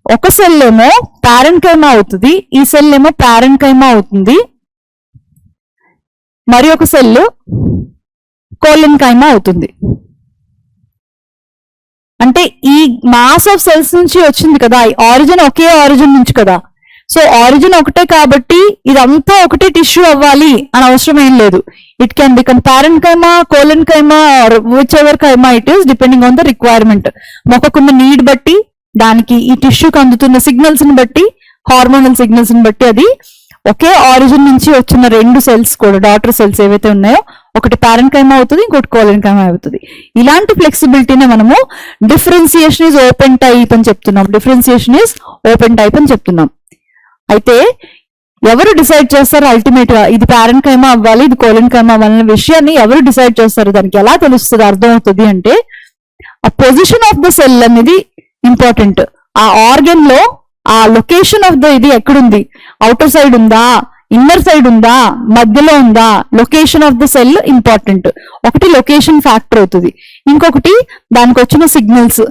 ఒక సెల్ ఏమో పారెన్కైమా అవుతుంది, ఈ సెల్ ఏమో పారెన్కైమా అవుతుంది, మరి ఒక సెల్ కోలెన్కైమా అవుతుంది. అంటే ఈ మాస్ ఆఫ్ సెల్స్ నుంచి వచ్చింది కదా, ఆరిజిన్ ఒకే ఆరిజిన్ నుంచి కదా. సో ఆరిజిన్ ఒకటే కాబట్టి ఇదంతా ఒకటే టిష్యూ అవ్వాలి అని అవసరం ఏం లేదు. It can become parenchyma, collenchyma or whichever chyma it is depending on the requirement. మొక్కకున్న నీడ్ బట్టి, దానికి ఈ టిష్యూకి అందుతున్న సిగ్నల్స్ ని బట్టి, హార్మోనల్ సిగ్నల్స్ ని బట్టి అది ఒకే ఆరిజిన్ నుంచి వచ్చిన రెండు సెల్స్ కూడా డాటర్ సెల్స్ ఏవైతే ఉన్నాయో ఒకటి పారెన్కైమా అవుతుంది, ఇంకోటి కోలెన్కైమా అవుతుంది. ఇలాంటి ఫ్లెక్సిబిలిటీనే మనము డిఫరెన్సియేషన్ ఈజ్ ఓపెన్ టైప్ అని చెప్తున్నాం. డిఫరెన్సియేషన్ ఈజ్ ఓపెన్ టైప్ అని చెప్తున్నాం. అయితే ఎవరు డిసైడ్ చేస్తారు అల్టిమేట్ గా ఇది పారెన్కైమా అవ్వాలి, ఇది కోలెన్కైమా అవ్వాలనే విషయాన్ని ఎవరు డిసైడ్ చేస్తారు? దానికి ఎలా తెలుస్తుంది, అర్థం అవుతుంది అంటే ఆ పొజిషన్ ఆఫ్ ద సెల్ అనేది ఇంపార్టెంట్. ఆ ఆర్గన్ లో ఆ లొకేషన్ ఆఫ్ ద ఇది ఎక్కడుంది, అవుటర్ సైడ్ ఉందా, ఇన్నర్ సైడ్ ఉందా, మధ్యలో ఉందా, location of the cell important. ఒకటి లొకేషన్ ఫ్యాక్టర్ అవుతుంది, ఇంకొకటి దానికి వచ్చిన సిగ్నల్స్,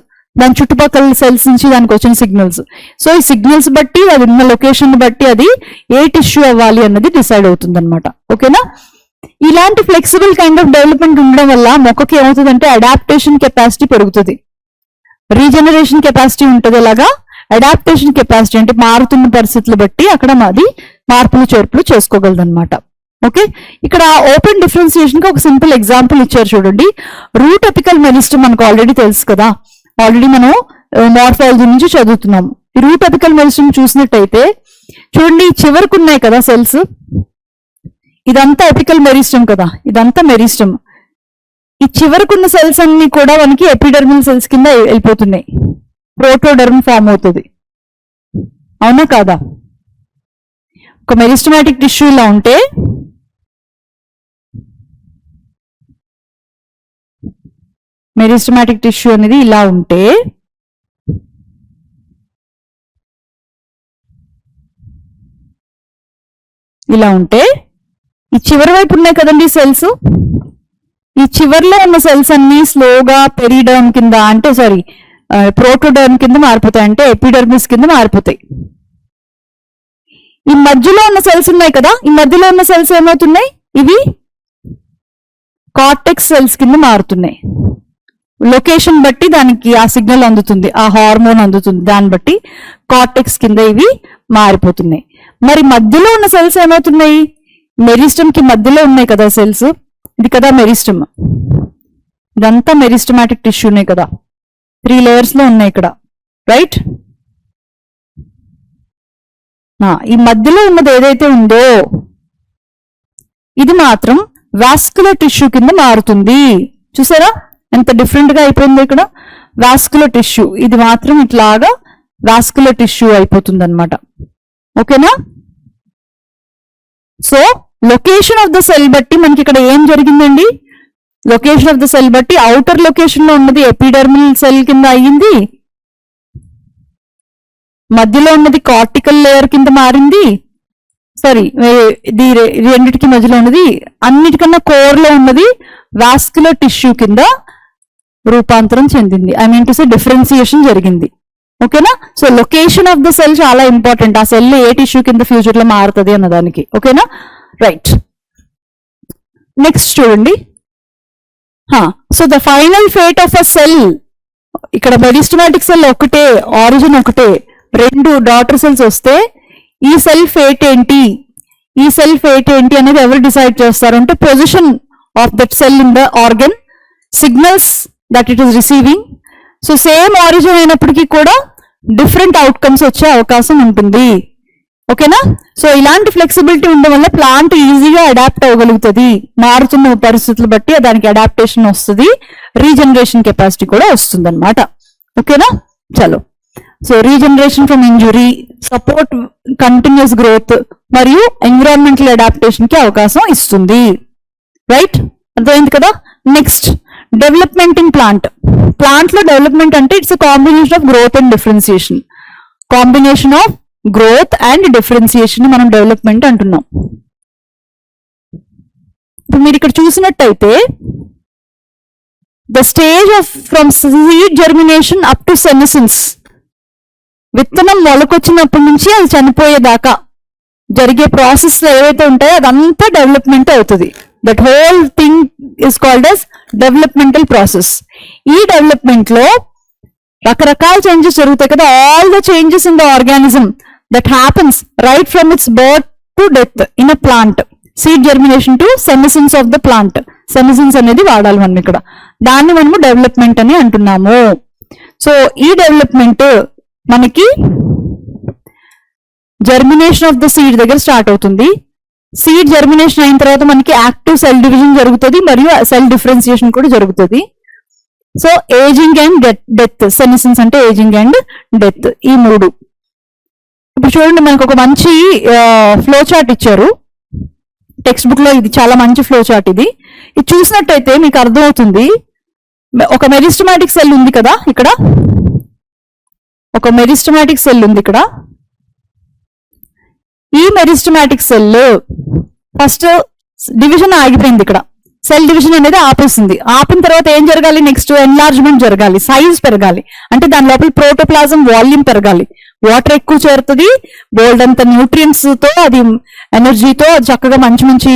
దాని చుట్టుపక్కల సెల్స్ నుంచి దానికి వచ్చిన సిగ్నల్స్. సో ఈ సిగ్నల్స్ బట్టి అది ఉన్న లొకేషన్ బట్టి అది ఏ టిష్యూ అవ్వాలి అన్నది డిసైడ్ అవుతుంది అనమాట. ఓకేనా? ఇలాంటి ఫ్లెక్సిబుల్ కైండ్ ఆఫ్ డెవలప్మెంట్ ఉండడం వల్ల మొక్కకి ఏమవుతుందంటే అడాప్టేషన్ కెపాసిటీ పెరుగుతుంది, రీజనరేషన్ కెపాసిటీ ఉంటుంది. అలాగా అడాప్టేషన్ కెపాసిటీ అంటే మారుతున్న పరిస్థితులు బట్టి అక్కడ మాది మార్పులు చేర్పులు చేసుకోగలదు అనమాట. ఓకే, ఇక్కడ ఓపెన్ డిఫరెన్సియేషన్ కి ఒక సింపుల్ ఎగ్జాంపుల్ ఇచ్చారు చూడండి. రూట్ ఎపికల్ మెరిస్టమ్ మనకు ఆల్రెడీ తెలుసు కదా, ఆల్రెడీ మనం మార్ఫాలజీ నుంచి చదువుతున్నాము. ఈ రూట్ ఎపికల్ మెరిస్టమ్ చూసినట్టయితే చూడండి, చివరికి ఉన్నాయి కదా సెల్స్, ఇదంతా ఎపికల్ మెరిస్టమ్ కదా, ఇదంతా మెరిస్టమ్. ఈ చివరకున్న సెల్స్ అన్ని కూడా మనకి ఎపిడర్మల్ సెల్స్ కింద వెళ్ళిపోతున్నాయి, ప్రోటోడర్మ్ ఫామ్ అవుతుంది. అవునా కాదా? ఒక మెరిస్టమాటిక్ టిష్యూ ఇలా ఉంటే మెరిస్టమాటిక్ టిష్యూ అనేది ఇలా ఉంటే ఈ చివరి వైపు ఉన్నాయి కదండి సెల్స్, ఈ చివర్లో ఉన్న సెల్స్ అన్ని స్లోగా పెరిడర్మ్ కింద అంటే సారీ ప్రోటోడర్మ్ కింద మారిపోతాయి, అంటే ఎపిడర్మిస్ కింద మారిపోతాయి. ఈ మధ్యలో ఉన్న సెల్స్ ఉన్నాయి కదా, ఈ మధ్యలో ఉన్న సెల్స్ ఏమవుతున్నాయి, ఇవి కార్టెక్స్ సెల్స్ కింద మారుతున్నాయి. లొకేషన్ బట్టి దానికి ఆ సిగ్నల్ అందుతుంది, ఆ హార్మోన్ అందుతుంది, దాన్ని బట్టి కార్టెక్స్ కింద ఇవి మారిపోతున్నాయి. మరి మధ్యలో ఉన్న సెల్స్ ఏమవుతున్నాయి? మెరిస్టమ్ కి మధ్యలో ఉన్నాయి కదా సెల్స్, ఇది కదా మెరిస్టమ్, ఇదంతా మెరిస్టమాటిక్ టిష్యూనే కదా, 3 layers లో ఉన్నాయి ఇక్కడ, రైట్? ఈ మధ్యలో ఉన్నది ఏదైతే ఉందో ఇది మాత్రం వాస్కులర్ టిష్యూ కింద మారుతుంది. చూసారా ఎంత డిఫరెంట్ గా అయిపోయింది ఇక్కడ? వాస్కులర్ టిష్యూ, ఇది మాత్రం ఇట్లాగా వాస్కులర్ టిష్యూ అయిపోతుంది అనమాట. ఓకేనా? So location of the cell బట్టి మనకి ఇక్కడ ఏం జరిగిందండి? లొకేషన్ ఆఫ్ ద సెల్ బట్టి అవుటర్ లొకేషన్ లో ఉన్నది ఎపిడర్మల్ సెల్ కింద అయ్యింది, మధ్యలో ఉన్నది కార్టికల్ లేయర్ కింద మారింది, సారీ ఇది రెండిటికి మధ్యలో ఉన్నది, అన్నిటికన్నా కోర్ లో ఉన్నది వాస్కులర్ టిష్యూ కింద రూపాంతరం చెందింది. I mean to say differentiation జరిగింది. ఓకేనా? So location of the cell చాలా ఇంపార్టెంట్, ఆ సెల్ ఏ టిష్యూ కింద ఫ్యూచర్ లో మారుతుంది అన్నదానికి. ఓకేనా? రైట్, నెక్స్ట్ చూడండి. So the final fate of a cell, ఇక్కడ మెరిస్టమాటిక్ సెల్ ఒకటే, ఆరిజిన్ ఒకటే, 2 డాటర్ సెల్స్ వస్తే ఈ సెల్ ఫేట్ ఏంటి, ఈ సెల్ ఫేట్ ఏంటి అనేది ఎవరు డిసైడ్ చేస్తారు అంటే position of that cell in the organ, signals that it is receiving. So same origin అయినప్పటికీ కూడా డిఫరెంట్ అవుట్కమ్స్ వచ్చే అవకాశం ఉంటుంది. ఓకేనా? సో ఇలాంటి ఫ్లెక్సిబిలిటీ ఉండడం వల్ల ప్లాంట్ ఈజీగా అడాప్ట్ అవ్వగలుగుతుంది, మారుతున్న పరిస్థితులు బట్టి దానికి అడాప్టేషన్ వస్తుంది, రీజనరేషన్ కెపాసిటీ కూడా వస్తుంది అనమాట. ఓకేనా? చలో, so regeneration from injury, support continues growth మరియు ఎన్విరాన్మెంటల్ అడాప్టేషన్ కి అవకాశం ఇస్తుంది. రైట్, అర్థమైంది కదా? Next development in plant. Plant లో డెవలప్మెంట్ అంటే it's a combination of growth and differentiation. Combination of growth and differentiation మనం డెవలప్మెంట్ అంటున్నాం. ఇప్పుడు మీరు ఇక్కడ చూసినట్టయితే the stage of from seed germination up to senescence, విత్తనం మొలకొచ్చినప్పటి నుంచి అది చనిపోయేదాకా జరిగే ప్రాసెస్ ఏవైతే ఉంటాయో అదంతా డెవలప్మెంట్ అవుతుంది. That whole thing is called as developmental process. ఈ డెవలప్మెంట్ లో రకరకాల చేంజెస్ జరుగుతాయి కదా, all the changes in the organism that happens right from its birth to death in a plant, seed germination to senescence of the plant. Senescence అనేది వాడాలి మనం ఇక్కడ, దాన్ని మనము డెవలప్మెంట్ అని అంటున్నాము. సో ఈ డెవలప్మెంట్ మనకి జర్మినేషన్ ఆఫ్ ద సీడ్ దగ్గర స్టార్ట్ అవుతుంది. సీడ్ జర్మినేషన్ అయిన తర్వాత మనకి యాక్టివ్ సెల్ డివిజన్ జరుగుతుంది మరియు సెల్ డిఫరెన్సియేషన్ కూడా జరుగుతుంది. సో ఏజింగ్ అండ్ డెత్, సెమిసెన్స్ అంటే ఏజింగ్ అండ్ డెత్, ఈ 3. ఇప్పుడు చూడండి, మనకు ఒక మంచి ఫ్లో చార్ట్ ఇచ్చారు టెక్స్ట్ బుక్ లో, ఇది చాలా మంచి ఫ్లో చార్ట్. ఇది చూసినట్టయితే మీకు అర్థమవుతుంది. ఒక మెరిస్టమాటిక్ సెల్ ఉంది కదా ఇక్కడ, ఒక మెరిస్టమాటిక్ సెల్ ఉంది ఇక్కడ. ఈ మెరిస్టమాటిక్ సెల్ ఫస్ట్ డివిజన్ ఆగిపోయింది, ఇక్కడ సెల్ డివిజన్ అనేది ఆపేసింది. ఆపిన తర్వాత ఏం జరగాలి? నెక్స్ట్ ఎన్లార్జ్మెంట్ జరగాలి, సైజ్ పెరగాలి, అంటే దాని లోపల ప్రోటోప్లాజం వాల్యూమ్ పెరగాలి, వాటర్ ఎక్కువ చేరుతుంది, బోల్డ్ అంత న్యూట్రియంట్స్ తో అది ఎనర్జీతో చక్కగా మంచి మంచి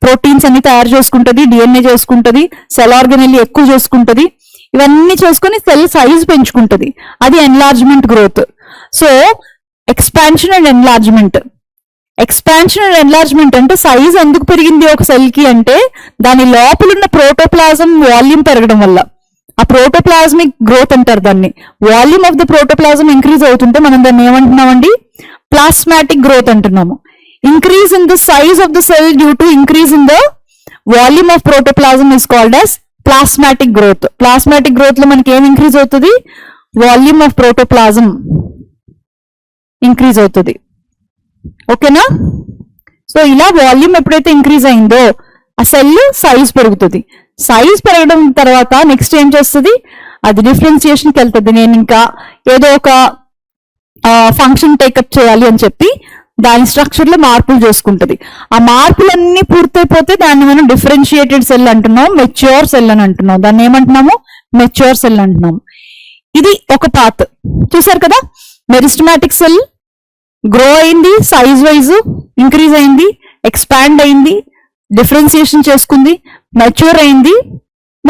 ప్రోటీన్స్ అన్ని తయారు చేసుకుంటది, డిఎన్ఏ చేసుకుంటది, సెల్ ఆర్గనెల్ ఎక్కువ చేసుకుంటది, ఇవన్నీ చేసుకుని సెల్ సైజ్ పెంచుకుంటది, అది enlargement growth. So expansion and enlargement. Expansion and enlargement అంటే సైజ్ ఎందుకు పెరిగింది ఒక సెల్ కి అంటే దాని లోపల ఉన్న ప్రోటోప్లాజం వాల్యూమ్ పెరగడం వల్ల, ఆ ప్రోటోప్లాజ్మిక్ గ్రోత్ అంటారు దాన్ని. Volume of the protoplasm increase అవుతుంటే మనం దాన్ని ఏమంటున్నామండి? ప్లాస్మాటిక్ గ్రోత్ అంటున్నాము. Increase in the size of the cell due to increase in the volume of protoplasm is called as plasmatic growth. Plasmatic growth లో మనకి ఏం ఇంక్రీజ్ అవుతుంది? వాల్యూమ్ ఆఫ్ ప్రోటోప్లాజం ఇంక్రీజ్ అవుతుంది. ఓకేనా? సో ఇలా వాల్యూమ్ ఎప్పుడైతే increase అయిందో ఆ సెల్ సైజ్ పెరుగుతుంది. సైజ్ పెరగడం తర్వాత నెక్స్ట్ ఏం చేస్తుంది? అది డిఫరెన్సియేషన్కి వెళ్తుంది. నేను ఇంకా ఏదో ఒక ఫంక్షన్ టేకప్ చేయాలి అని చెప్పి దాని స్ట్రక్చర్ లో మార్పులు చేసుకుంటది. ఆ మార్పులన్నీ పూర్తయిపోతే దాన్ని మనం డిఫరెన్షియేటెడ్ సెల్ అంటున్నాం, మెచ్యూర్ సెల్ అని అంటున్నాం. దాన్ని ఏమంటున్నాము? మెచ్యూర్ సెల్ అంటున్నాము. ఇది ఒక పాత్. చూసారు కదా, మెరిస్టమాటిక్ సెల్ గ్రో అయింది, సైజ్ వైజ్ ఇంక్రీజ్ అయింది, ఎక్స్పాండ్ అయింది, డిఫరెన్సియేషన్ చేసుకుంది, మెచ్యూర్ అయింది,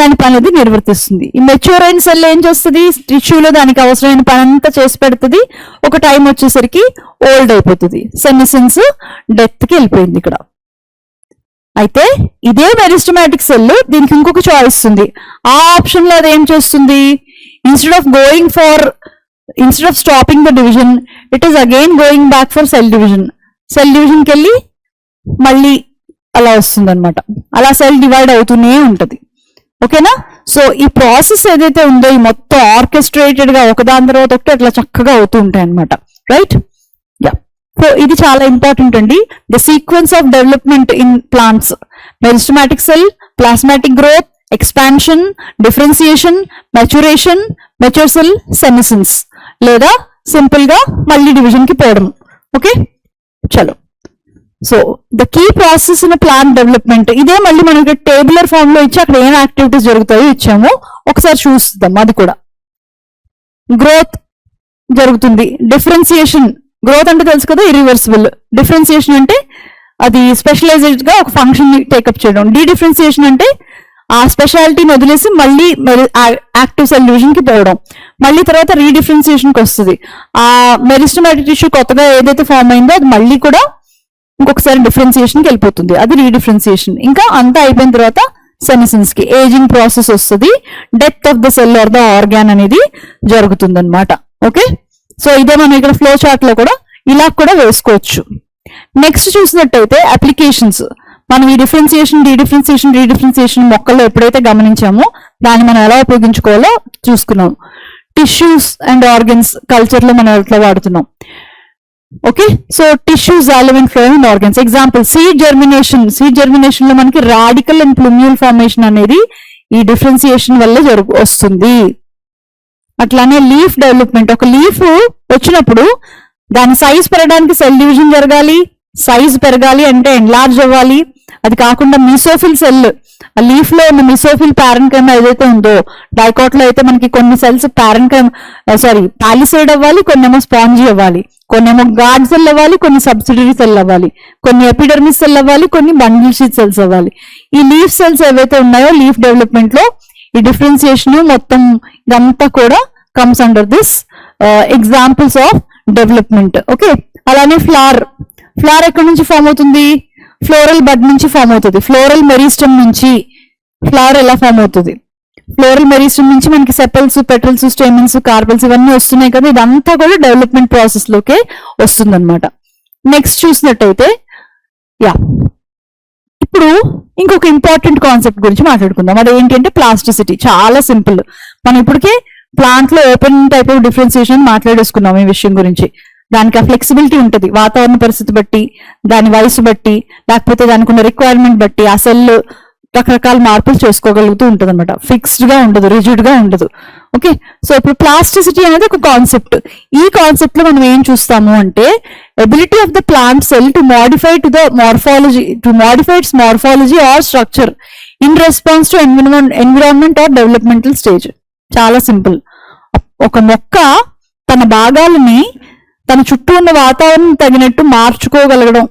దాని పని అది నిర్వర్తిస్తుంది. ఈ మెచ్యూర్ అయిన సెల్ ఏం చేస్తుంది, టిష్యూలో దానికి అవసరమైన పని అంతా చేసి పెడుతుంది. ఒక టైం వచ్చేసరికి ఓల్డ్ అయిపోతుంది, సెమిసెన్స్ డెత్ కి వెళ్ళిపోయింది ఇక్కడ. అయితే ఇదే మెరిస్టమాటిక్ సెల్ దీనికి ఇంకొక చాయిస్ ఉంది. ఆ ఆప్షన్ లో అది ఏం చేస్తుంది, instead of stopping the division it is again going back for cell division. Cell division కి వెళ్ళి మళ్ళీ అలా వస్తుంది అనమాట. అలా సెల్ డివైడ్ అవుతూనే ఉంటది. ఓకేనా? సో ఈ ప్రాసెస్ ఏదైతే ఉందో ఈ మొత్తం ఆర్కెస్ట్రేటెడ్ గా ఒకదాని తర్వాత ఒకటి అట్లా చక్కగా అవుతూ ఉంటాయి అనమాట. రైట్? యా. సో ఇది చాలా ఇంపార్టెంట్ అండి. The sequence of development in plants: meristematic cell, plasmatic growth, expansion, differentiation, maturation, mature cell, senescence, లేదా సింపుల్ గా మళ్ళీ డివిజన్ కి పోవడం. ఓకే, చలో. So the key process in plant development, ఇదే మళ్ళీ మనకి టేబులర్ ఫామ్ లో ఇచ్చి అక్కడ ఏం యాక్టివిటీస్ జరుగుతాయో ఇచ్చాము, ఒకసారి చూస్తాం. అది కూడా గ్రోత్ జరుగుతుంది. డిఫరెన్సియేషన్, గ్రోత్ అంటే తెలుసు కదా, ఇర్రివర్సిబుల్. డిఫరెన్సియేషన్ అంటే అది స్పెషలైజ్డ్ గా ఒక ఫంక్షన్ ని టేకప్ చేయడం. డిఫరెన్సియేషన్ అంటే ఆ స్పెషాలిటీని వదిలేసి మళ్ళీ యాక్టివ్ సెల్ డివిజన్ కి పోవడం. మళ్ళీ తర్వాత రీడిఫరెన్సియేషన్ కి వస్తుంది. ఆ మెరిస్టమాటిక్ టిష్యూ కొత్తగా ఏదైతే ఫామ్ అయిందో అది మళ్ళీ కూడా ఇంకొకసారి డిఫరెన్సియేషన్ కి వెళ్ళిపోతుంది, అది రీడిఫరెన్సియేషన్. ఇంకా అంతా అయిపోయిన తర్వాత సెమిసెన్స్ కి ఏజింగ్ ప్రాసెస్ వస్తుంది. Death of the cell or the organ అనేది జరుగుతుంది అనమాట. ఓకే, సో ఇదే మనం ఇక్కడ ఫ్లో చార్ట్ లో కూడా ఇలా కూడా వేసుకోవచ్చు. నెక్స్ట్ చూసినట్టయితే అప్లికేషన్స్. మనం ఈ డిఫరెన్సియేషన్, రీడిఫరెన్సియేషన్ మొక్కల్లో ఎప్పుడైతే గమనించామో దాన్ని మనం ఎలా ఉపయోగించుకోవాలో చూసుకున్నాం. టిష్యూస్ అండ్ ఆర్గన్స్ కల్చర్ లో మనం ఎట్లా వాడుతున్నాం. Okay, so tissues, element flow and organs. Example seed germination లో మనకి రాడికల్ అండ్ ప్లూమ్యూల్ ఫార్మేషన్ అనేది ఈ డిఫరెన్సియేషన్ వల్ల వస్తుంది. అట్లానే లీఫ్ డెవలప్మెంట్, ఒక లీఫ్ వచ్చినప్పుడు దాని సైజ్ పెరగడానికి సెల్ డివిజన్ జరగాలి. సైజ్ పెరగాలి అంటే ఎన్లార్జ్ అవ్వాలి. అది కాకుండా మిసోఫిల్ సెల్, ఆ లీఫ్ లో ఉన్న మిసోఫిల్ పారెన్కైమ్ ఏదైతే ఉందో, డైకాట్ లో అయితే మనకి కొన్ని సెల్స్ పాలిసైడ్ అవ్వాలి, కొన్నేమో స్పాంజీ అవ్వాలి, కొన్నేమో గార్డ్ సెల్ అవ్వాలి, కొన్ని సబ్సిడరీ సెల్ అవ్వాలి, కొన్ని ఎపిడర్మిస్ సెల్ అవ్వాలి, కొన్ని బండిల్ షీట్ సెల్స్ అవ్వాలి. ఈ లీఫ్ సెల్స్ ఏవైతే ఉన్నాయో లీఫ్ డెవలప్మెంట్ లో ఈ డిఫరెన్సియేషన్ మొత్తం ఇదంతా కూడా comes under this examples of development. Okay, అలానే ఫ్లవర్ ఎక్కడి నుంచి ఫామ్ అవుతుంది, ఫ్లోరల్ బడ్ నుంచి ఫామ్ అవుతుంది. ఫ్లోరల్ మెరిస్టమ్ నుంచి ఫ్లవర్ ఎలా ఫామ్ అవుతుంది, ఫ్లోరల్ మెరిస్టమ్ నుంచి మనకి సెపల్స్, పెటల్స్, స్టెమిన్స్, కార్పెల్స్ ఇవన్నీ వస్తున్నాయి కదా, ఇదంతా కూడా డెవలప్మెంట్ ప్రాసెస్ లోకే వస్తుంది అనమాట. నెక్స్ట్ చూసినట్టయితే ఇప్పుడు ఇంకొక ఇంపార్టెంట్ కాన్సెప్ట్ గురించి మాట్లాడుకుందాం. అది ఏంటంటే ప్లాస్టిసిటీ. చాలా సింపుల్. మనం ఇప్పటికే ప్లాంట్ లో ఓపెన్ టైప్ ఆఫ్ డిఫరెన్సియేషన్ మాట్లాడేసుకున్నాం ఈ విషయం గురించి. దానికి ఆ ఫ్లెక్సిబిలిటీ ఉంటుంది, వాతావరణ పరిస్థితి బట్టి, దాని వయసు బట్టి, లేకపోతే దానికి ఉన్న రిక్వైర్మెంట్ బట్టి ఆ సెల్ రకరకాల మార్పులు చేసుకోగలుగుతూ ఉంటుంది అనమాట. ఫిక్స్డ్ గా ఉండదు, రిజిడ్ గా ఉండదు. ఓకే, సో ఇప్పుడు ప్లాస్టిసిటీ అనేది ఒక కాన్సెప్ట్. ఈ కాన్సెప్ట్ లో మనం ఏం చూస్తాము అంటే ability of the plant cell to modify its morphology or structure in response to environment or developmental stage. చాలా సింపుల్. ఒక మొక్క తన భాగాలని తన చుట్టూ ఉన్న వాతావరణం తగినట్టు మార్చుకోగలగడం,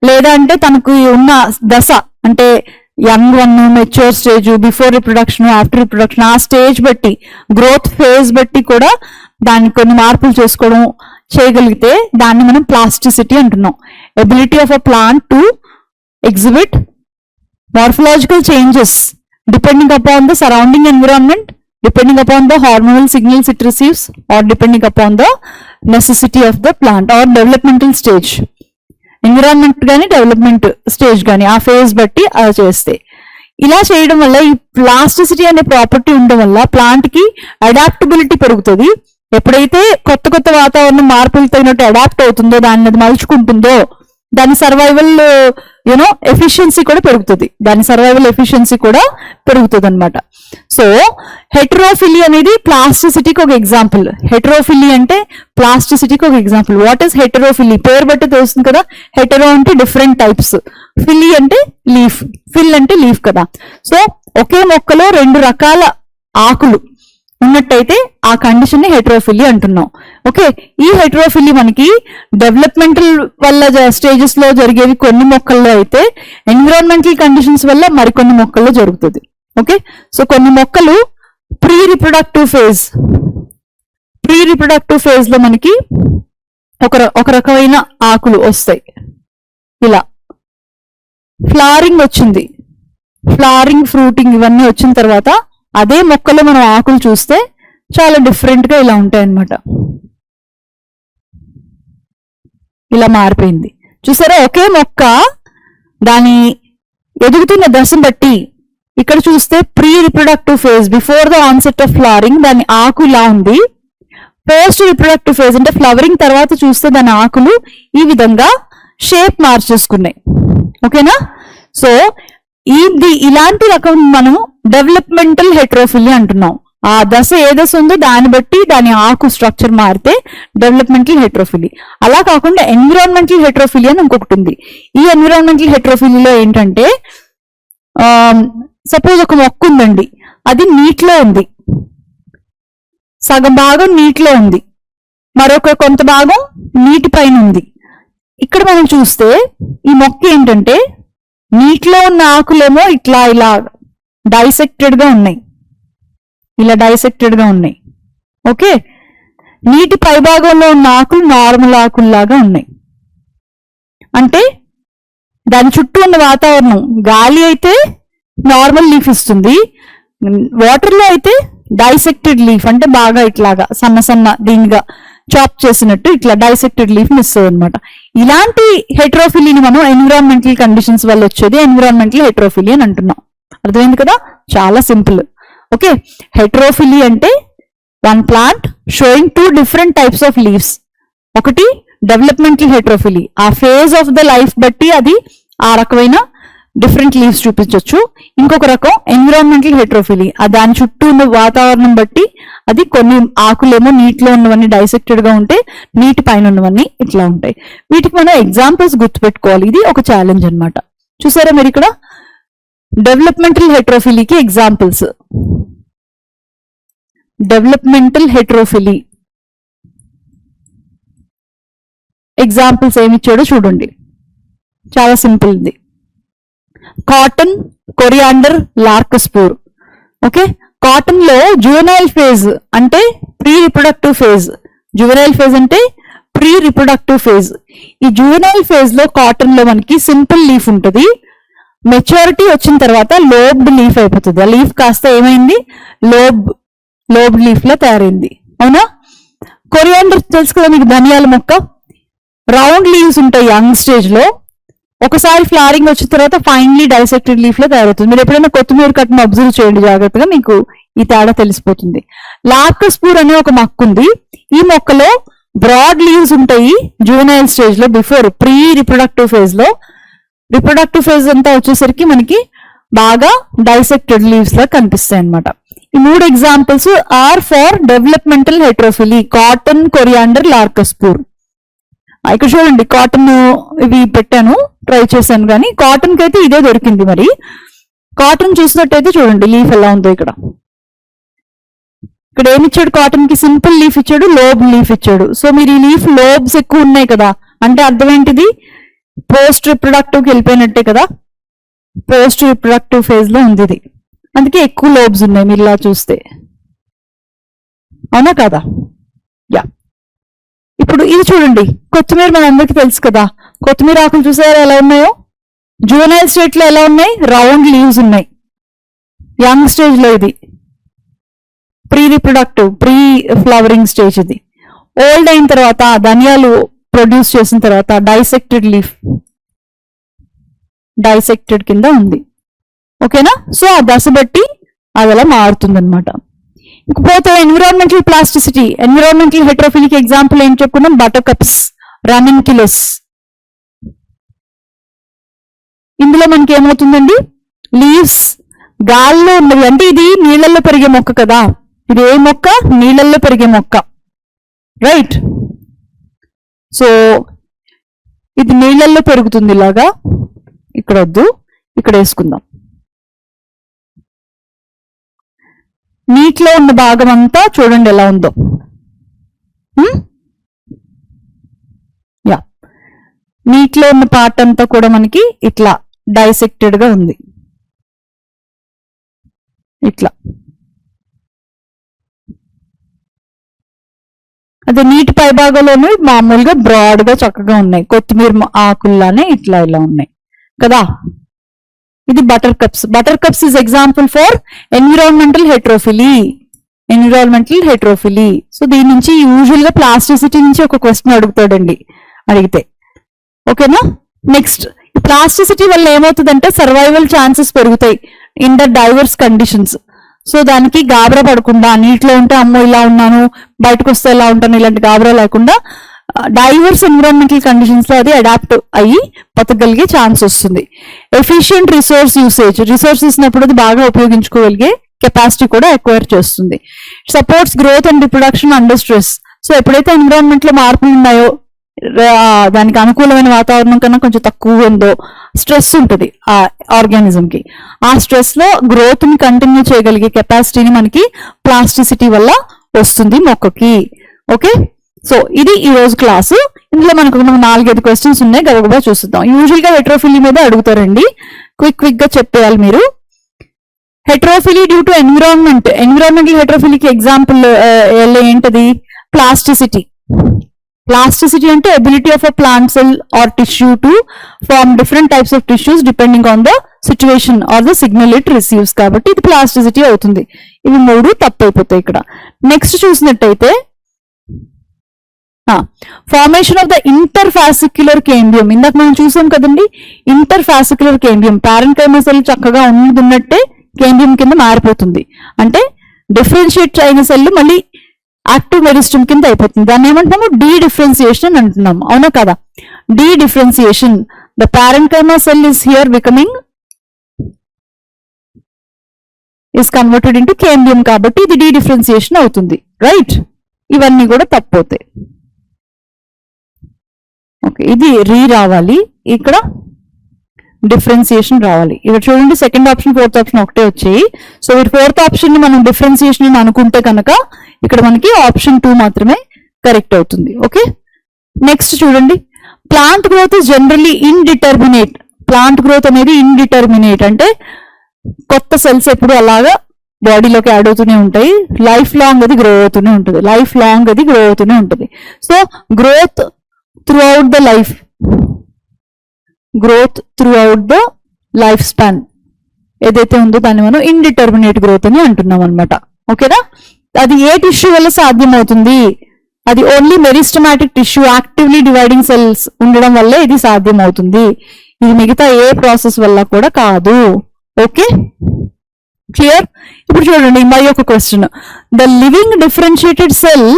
లేదా అంటే తనకు ఉన్న దశ అంటే young one, mature stage, before reproduction, after reproduction, ఆ స్టేజ్ బట్టి, గ్రోత్ ఫేజ్ బట్టి కూడా దానికి కొన్ని మార్పులు చేసుకోవడం చేయగలిగితే దాన్ని మనం ప్లాస్టిసిటీ అంటున్నాం. Ability of a plant to exhibit morphological changes depending upon the surrounding environment, depending upon the hormonal signals it receives, or depending upon the necessity of the plant or developmental stage. Environment కానీ development stage కానీ ఆ phase బట్టి అలా చేస్తే, ఇలా చేయడం వల్ల ఈ ప్లాస్టిసిటీ అనే ప్రాపర్టీ ఉండడం వల్ల ప్లాంట్ కి అడాప్టబిలిటీ పెరుగుతుంది. ఎప్పుడైతే కొత్త వాతావరణం మార్పులు తగినట్టు అడాప్ట్ అవుతుందో, దాన్ని అది మలుచుకుంటుందో, దాని సర్వైవల్ ఎఫిషియన్సీ కూడా పెరుగుతుంది. అనమాట. సో హెటరోఫిలీ అనేది ప్లాస్టిసిటీకి ఒక ఎగ్జాంపుల్. హెటరోఫిలీ అంటే ప్లాస్టిసిటీకి ఒక ఎగ్జాంపుల్. What is హెటరోఫిలీ? పేరు బట్టి తెలుస్తుంది కదా. హెటరో అంటే డిఫరెంట్ టైప్స్, ఫిలీ అంటే లీఫ్, ఫిల్ అంటే లీఫ్ కదా. సో ఒకే మొక్కలో 2 రకాల ఆకులు ఉన్నట్టయితే ఆ కండిషన్ ని హెటరోఫిలీ అంటున్నాం. ఓకే, ఈ హెటరోఫిలీ మనకి డెవలప్మెంటల్ వల్ల స్టేజెస్ లో జరిగేవి కొన్ని మొక్కల్లో అయితే, ఎన్విరాన్మెంటల్ కండిషన్స్ వల్ల మరికొన్ని మొక్కల్లో జరుగుతుంది. ఓకే, సో కొన్ని మొక్కలు ప్రీ రిప్రొడక్టివ్ ఫేజ్ లో మనకి ఒక రకమైన ఆకులు వస్తాయి. ఇలా ఫ్లవరింగ్ వచ్చింది, ఫ్లవరింగ్ ఫ్రూటింగ్ ఇవన్నీ వచ్చిన తర్వాత అదే మొక్కలో మనం ఆకులు చూస్తే చాలా డిఫరెంట్ గా ఇలా ఉంటాయి అన్నమాట. ఇలా మారిపోయింది చూసారా. ఒకే మొక్క దాని ఎదుగుతున్న దశను బట్టి ఇక్కడ చూస్తే pre reproductive phase before the onset of flowering దాని ఆకు ఇలా ఉంది. పోస్ట్ రిప్రొడక్టివ్ ఫేజ్ అంటే ఫ్లవరింగ్ తర్వాత చూస్తే దాని ఆకులు ఈ విధంగా షేప్ మార్చేసుకున్నాయి. ఓకేనా. సో ఇలాంటి రకం మనం డెవలప్మెంటల్ హెట్రోఫిలీ అంటున్నాం. ఆ దశ ఏ దశ ఉందో దాన్ని బట్టి దాని ఆకు స్ట్రక్చర్ మారితే డెవలప్మెంటల్ హెట్రోఫిలీ. అలా కాకుండా ఎన్విరాన్మెంటల్ హెట్రోఫిలీ అని ఇంకొకటి ఉంది. ఈ ఎన్విరాన్మెంటల్ హెట్రోఫిలీలో ఏంటంటే సపోజ్ ఒక మొక్క ఉందండి, అది నీటిలో ఉంది, సగం భాగం నీటిలో ఉంది, మరొక కొంత భాగం నీటి పైన ఉంది. ఇక్కడ మనం చూస్తే ఈ మొక్క ఏంటంటే నీటిలో ఉన్న ఆకులేమో ఇలా డైసెక్టెడ్ గా ఉన్నాయి, ఇలా డైసెక్టెడ్ గా ఉన్నాయి. ఓకే, నీటి పై భాగంలో ఉన్న ఆకులు నార్మల్ ఆకుల్లాగా ఉన్నాయి. అంటే దాని చుట్టూ ఉన్న వాతావరణం, గాలి అయితే నార్మల్ లీఫ్ ఇస్తుంది, వాటర్ లో అయితే డైసెక్టెడ్ లీఫ్ అంటే బాగా ఇట్లాగా సన్న దీనిగా చాప్ చేసినట్టు ఇట్లా డైసెక్టెడ్ లీఫ్ ఇస్తుంది అనమాట. ఇలాంటి హెట్రోఫిలీని మనం ఎన్విరాన్మెంటల్ కండిషన్స్ వల్ల వచ్చేది ఎన్విరాన్మెంటల్ హెట్రోఫిలీ అని అంటున్నాం. అర్థమైంది కదా, చాలా సింపుల్. ఓకే, హెట్రోఫిలీ అంటే one plant showing 2 different types of leaves. ఒకటి డెవలప్మెంటల్ హెట్రోఫిలీ, ఆ ఫేజ్ ఆఫ్ ద లైఫ్ బట్టి అది ఆ రకమైన డిఫరెంట్ లీవ్స్ చూపించవచ్చు. ఇంకొక రకం ఎన్విరాన్మెంటల్ హెట్రోఫిలీ, దాని చుట్టూ ఉన్న వాతావరణం బట్టి అది కొన్ని ఆకులేమో నీటిలో ఉన్నవన్నీ డైసెక్టెడ్ గా ఉంటే నీటి పైన ఉన్నవన్నీ ఇట్లా ఉంటాయి. వీటికి మనం ఎగ్జాంపుల్స్ గుర్తుపెట్టుకోవాలి. ఇది ఒక ఛాలెంజ్ అన్నమాట. చూసారా మీరు ఇక్కడ డెవలప్మెంటల్ హెట్రోఫిలీకి ఎగ్జాంపుల్స్. డెవలప్మెంటల్ హెట్రోఫిలీ ఎగ్జాంపుల్స్ ఏమి ఇచ్చాడో చూడండి, చాలా సింపుల్ ఇది. Cotton, coriander, larkspur. Okay, cotton లో జువెనైల్ ఫేజ్ అంటే pre reproductive phase. Juvenile phase అంటే ప్రీ రిప్రొడక్టివ్ ఫేజ్. ఈ జువెనైల్ ఫేజ్ లో కాటన్ లో మనకి సింపుల్ లీఫ్ ఉంటుంది. మెచ్యూరిటీ వచ్చిన తర్వాత లోబ్డ్ లీఫ్ అయిపోతుంది. ఆ లీఫ్ కాస్త ఏమైంది, లోబ్డ్ లీఫ్ లో తయారైంది. అవునా. కొరియాండర్ తెలుసు కదా మీకు, ధనియాల మొక్క. రౌండ్ లీవ్స్ ఉంటాయి యంగ్ స్టేజ్ లో, ఒకసారి ఫ్లవరింగ్ వచ్చిన తర్వాత ఫైనలీ డైసెక్టెడ్ లీఫ్ లో తయారవుతుంది. మీరు ఎప్పుడైనా కొత్తిమీర కట్టిన అబ్జర్వ్ చేయండి జాగ్రత్తగా, మీకు ఈ తేడా తెలిసిపోతుంది. లార్కస్పూర్ అనే ఒక మొక్క ఉంది. ఈ మొక్కలో బ్రాడ్ లీవ్స్ ఉంటాయి జూవెనైల్ స్టేజ్ లో, బిఫోర్ ప్రీ రిప్రొడక్టివ్ ఫేజ్ లో. రిప్రొడక్టివ్ ఫేజ్ అంతా వచ్చేసరికి మనకి బాగా డైసెక్టెడ్ లీవ్స్ లా కనిపిస్తాయి అనమాట. ఈ 3 examples are for developmental heterophylly: cotton, coriander, larkspur. ఇక్కడ చూడండి, కాటన్ ఇవి పెట్టాను, ట్రై చేశాను, కానీ కాటన్ కి అయితే ఇదే దొరికింది. మరి కాటన్ చూసినట్టయితే చూడండి లీఫ్ ఎలా ఉందో. ఇక్కడ ఏమి ఇచ్చాడు, కాటన్ కి సింపుల్ లీఫ్ ఇచ్చాడు, లోబ్ లీఫ్ ఇచ్చాడు. సో మీరు ఈ లీఫ్ లోబ్స్ ఎక్కువ ఉన్నాయి కదా అంటే అర్థం ఏంటిది, పోస్ట్ రిప్రొడక్టివ్ కి వెళ్ళిపోయినట్టే కదా. పోస్ట్ రిప్రొడక్టివ్ ఫేజ్ లో ఉంది ఇది, అందుకే ఎక్కువ లోబ్స్ ఉన్నాయి మీరు ఇలా చూస్తే. అవునా కదా. యా, ఇప్పుడు ఇది చూడండి, కొత్తిమీర మన అందరికీ తెలుసు కదా. కొత్తిమీర ఆకులు చూసారా ఎలా ఉన్నాయో. జూవెనైల్ స్టేట్ లో ఎలా ఉన్నాయి, రౌండ్ లీవ్స్ ఉన్నాయి. యంగ్ స్టేజ్ లో ఇది pre reproductive, pre flowering stage. ఇది ఓల్డ్ అయిన తర్వాత, ధనియాలు ప్రొడ్యూస్ చేసిన తర్వాత డైసెక్టెడ్ లీఫ్, డైసెక్టెడ్ కింద ఉంది. ఓకేనా. సో ఆ దశ బట్టి అది అలా మారుతుంది అనమాట. ఇకపోతే ఎన్విరాన్మెంటల్ ప్లాస్టిసిటీ, ఎన్విరాన్మెంటల్ హెట్రోఫిలీకి ఎగ్జాంపుల్ ఏం చెప్పుకున్నాం, బటర్ కప్స్, రనిన్కిలస్. ఇందులో మనకి ఏమవుతుందండి, లీవ్స్ గాల్లో ఉన్నవి, అంటే ఇది నీళ్ళల్లో పెరిగే మొక్క కదా. ఇది ఏ మొక్క, నీళ్ళల్లో పెరిగే మొక్క, రైట్. సో ఇది నీళ్ళల్లో పెరుగుతుంది ఇలాగా. ఇక్కడ వద్దు, ఇక్కడ వేసుకుందాం. నీటిలో ఉన్న భాగం అంతా చూడండి ఎలా ఉందో. యా, నీటిలో ఉన్న పార్ట్ అంతా కూడా మనకి ఇట్లా డైసెక్టెడ్ గా ఉంది. ఇట్లా. అదే నీటి పై భాగంలోనూ మామూలుగా బ్రాడ్ గా చక్కగా ఉన్నాయి, కొత్తిమీర ఆకుల్లానే ఇట్లా ఇలా ఉన్నాయి కదా. ఇది buttercups. Buttercups is example for environmental heterophylly. So దీని నుంచి యూజువల్ గా ప్లాస్టిసిటీ నుంచి ఒక క్వశ్చన్ అడుగుతాడండి అడిగితే. ఓకేనా. నెక్స్ట్, ప్లాస్టిసిటీ వల్ల ఏమవుతుందంటే సర్వైవల్ ఛాన్సెస్ పెరుగుతాయి in the divorce conditions. So దానికి గాబరా పడకుండా, నీటిలో ఉంటే అమ్మో ఇలా ఉన్నాను, బయటకు వస్తే ఎలా ఉంటాను, ఇలాంటి గాబరా లేకుండా డైవర్స్ ఎన్విరాన్మెంటల్ కండిషన్స్ లో అది అడాప్ట్ అయ్యి బతకగలిగే ఛాన్స్ వస్తుంది. ఎఫిషియంట్ రిసోర్స్ యూసేజ్, రిసోర్సెస్ ఉన్నప్పుడు అది బాగా ఉపయోగించుకోగలిగే కెపాసిటీ కూడా ఎక్వైర్ చేస్తుంది. Supports growth and reproduction under stress. So ఎప్పుడైతే ఎన్విరాన్మెంట్ లో మార్పులు ఉన్నాయో, దానికి అనుకూలమైన వాతావరణం కన్నా కొంచెం తక్కువ ఉందో, స్ట్రెస్ ఉంటుంది ఆ ఆర్గానిజం కి, ఆ స్ట్రెస్ లో గ్రోత్ ని కంటిన్యూ చేయగలిగే కెపాసిటీని మనకి ప్లాస్టిసిటీ వల్ల వస్తుంది మొక్కకి. ఓకే. సో ఇది ఈ రోజు క్లాసు. ఇందులో మనకు 4-5 క్వశ్చన్స్ ఉన్నాయి, గబగబా చూద్దాం. యూజువల్ గా హెట్రోఫిలీ మీద అడుగుతారండి, క్విక్ గా చెప్పేయాలి మీరు. హెట్రోఫిలీ డ్యూ టు ఎన్విరాన్మెంటల్ హెట్రోఫిలీకి ఎగ్జాంపుల్ ఏంటది? ప్లాస్టిసిటీ. Plasticity అంటే ability of a plant cell or tissue to form different types of tissues depending on the situation or the signal it receives. కాబట్టి ఇది ప్లాస్టిసిటీ అవుతుంది. ఇవి 3 తప్పు అయిపోతాయి ఇక్కడ. నెక్స్ట్ చూసినట్టయితే ఫార్మేషన్ ఆఫ్ ద ఇంటర్ఫాసిక్యులర్ కేంబియం. ఇందాక మనం చూసాం కదండి, ఇంటర్ఫాసిక్యులర్ కేంబియం. పారెన్కైమా సెల్ చక్కగా ఉన్నట్టే కేంబియం కింద మారిపోతుంది. అంటే డిఫరెన్షియేట్ అయిన సెల్ మళ్ళీ యాక్టివ్ మెరిస్టమ్ కింద అయిపోతుంది. దాన్ని ఏమంటున్నాము? డీ డిఫరెన్సియేషన్ అని అంటున్నాము. అవునా కదా? Dedifferentiation. The parenchyma cell is here becoming is converted into cambium, కాబట్టి ఇది డీ డిఫరెన్సియేషన్ అవుతుంది. రైట్. ఇవన్నీ కూడా తప్పవుతాయి. ఓకే, ఇది రావాలి, ఇక్కడ డిఫరెన్సియేషన్ రావాలి. ఇక్కడ చూడండి, సెకండ్ ఆప్షన్, ఫోర్త్ ఆప్షన్ ఒకటే వచ్చాయి. సో మీరు ఫోర్త్ ఆప్షన్ ని మనం డిఫరెన్సియేషన్ అని అనుకుంటే కనుక ఇక్కడ మనకి ఆప్షన్ 2 మాత్రమే కరెక్ట్ అవుతుంది. ఓకే. నెక్స్ట్ చూడండి, plant growth is generally indeterminate. Plant growth అనేది ఇండిటర్మినేట్ అంటే కొత్త సెల్స్ ఎప్పుడు అలాగా బాడీలోకి యాడ్ అవుతూనే ఉంటాయి, లైఫ్ లాంగ్ అది గ్రో అవుతూనే ఉంటుంది. So growth through out the life span ఏదైతే ఉందో దాన్ని మనం ఇండిటర్మినేట్ గ్రోత్ అని అంటున్నాం అనమాట. ఓకేనా. అది ఏ టిష్యూ వల్ల సాధ్యమవుతుంది? అది only meristematic tissue, actively dividing cells ఉండడం వల్లే ఇది సాధ్యమవుతుంది. ఇది మిగతా ఏ ప్రాసెస్ వల్ల కూడా కాదు. Okay, clear. ఇప్పుడు చూడండి మరి ఒక question. The living differentiated cell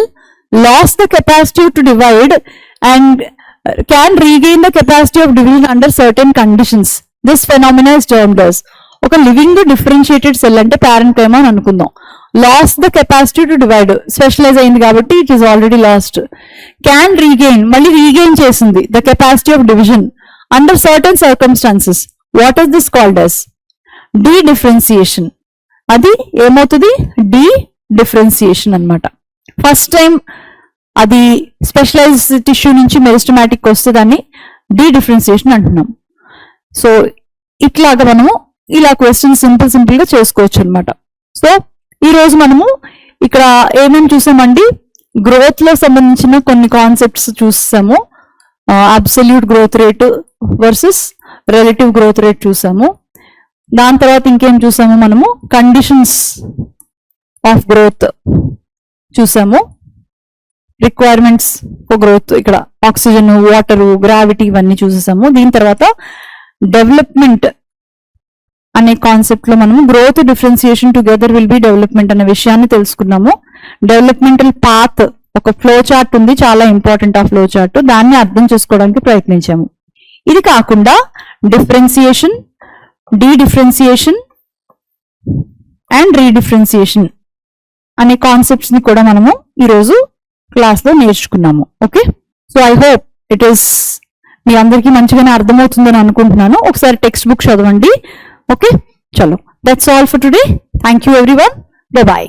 loss the capacity to divide and can regain the capacity of division under certain conditions. This phenomena is termed as. ఒక లివింగ్ డిఫరెన్షియేటెడ్ సెల్ అంటే parenchyma అని అనుకుందాం. Loss the capacity to divide, specialise అయింది కాబట్టి it is already lost. Can regain, మళ్ళీ regain చేసింది the capacity of division under certain circumstances. What is this called as? Dedifferentiation. అది ఏమవుతుంది? Dedifferentiation అనమాట. ఫస్ట్ టైం అది specialise tissue నుంచి meristematic వస్తే దాన్ని డీ డిఫరెన్సియేషన్ అంటున్నాం. సో ఇట్లాగా మనము ఇలా క్వశ్చన్ సింపుల్ గా చేసుకోవచ్చు అనమాట. సో ఈ రోజు మనము ఇక్కడ ఏమేమి చూసామండి? గ్రోత్ లో సంబంధించిన కొన్ని కాన్సెప్ట్స్ చూసాము. Absolute growth rate versus relative growth rate చూసాము. దాని తర్వాత ఇంకేం చూసాము మనము? కండిషన్స్ ఆఫ్ గ్రోత్ చూసాము. రిక్వైర్మెంట్స్ ఫర్ గ్రోత్, ఇక్కడ ఆక్సిజన్, వాటర్, గ్రావిటీ ఇవన్నీ చూసేసాము. దీని తర్వాత డెవలప్మెంట్ అనే కాన్సెప్ట్ లో మనము growth differentiation together will be development అనే విషయాన్ని తెలుసుకున్నాము. డెవలప్మెంటల్ పాత్ ఒక ఫ్లో చార్ట్ ఉంది, చాలా ఇంపార్టెంట్ ఆ ఫ్లో చార్ట్, దాన్ని అర్థం చేసుకోవడానికి ప్రయత్నించాము. ఇది కాకుండా differentiation, dedifferentiation and redifferentiation అనే కాన్సెప్ట్స్ ని కూడా మనము ఈరోజు క్లాస్ లో నేర్చుకున్నాము. Okay, so I hope it is మీ అందరికీ మంచిగానే అర్థమవుతుందని అనుకుంటున్నాను. ఒకసారి టెక్స్ట్ బుక్ చదవండి. ఓకే, చలో, that's all for today. Thank you everyone. Bye bye.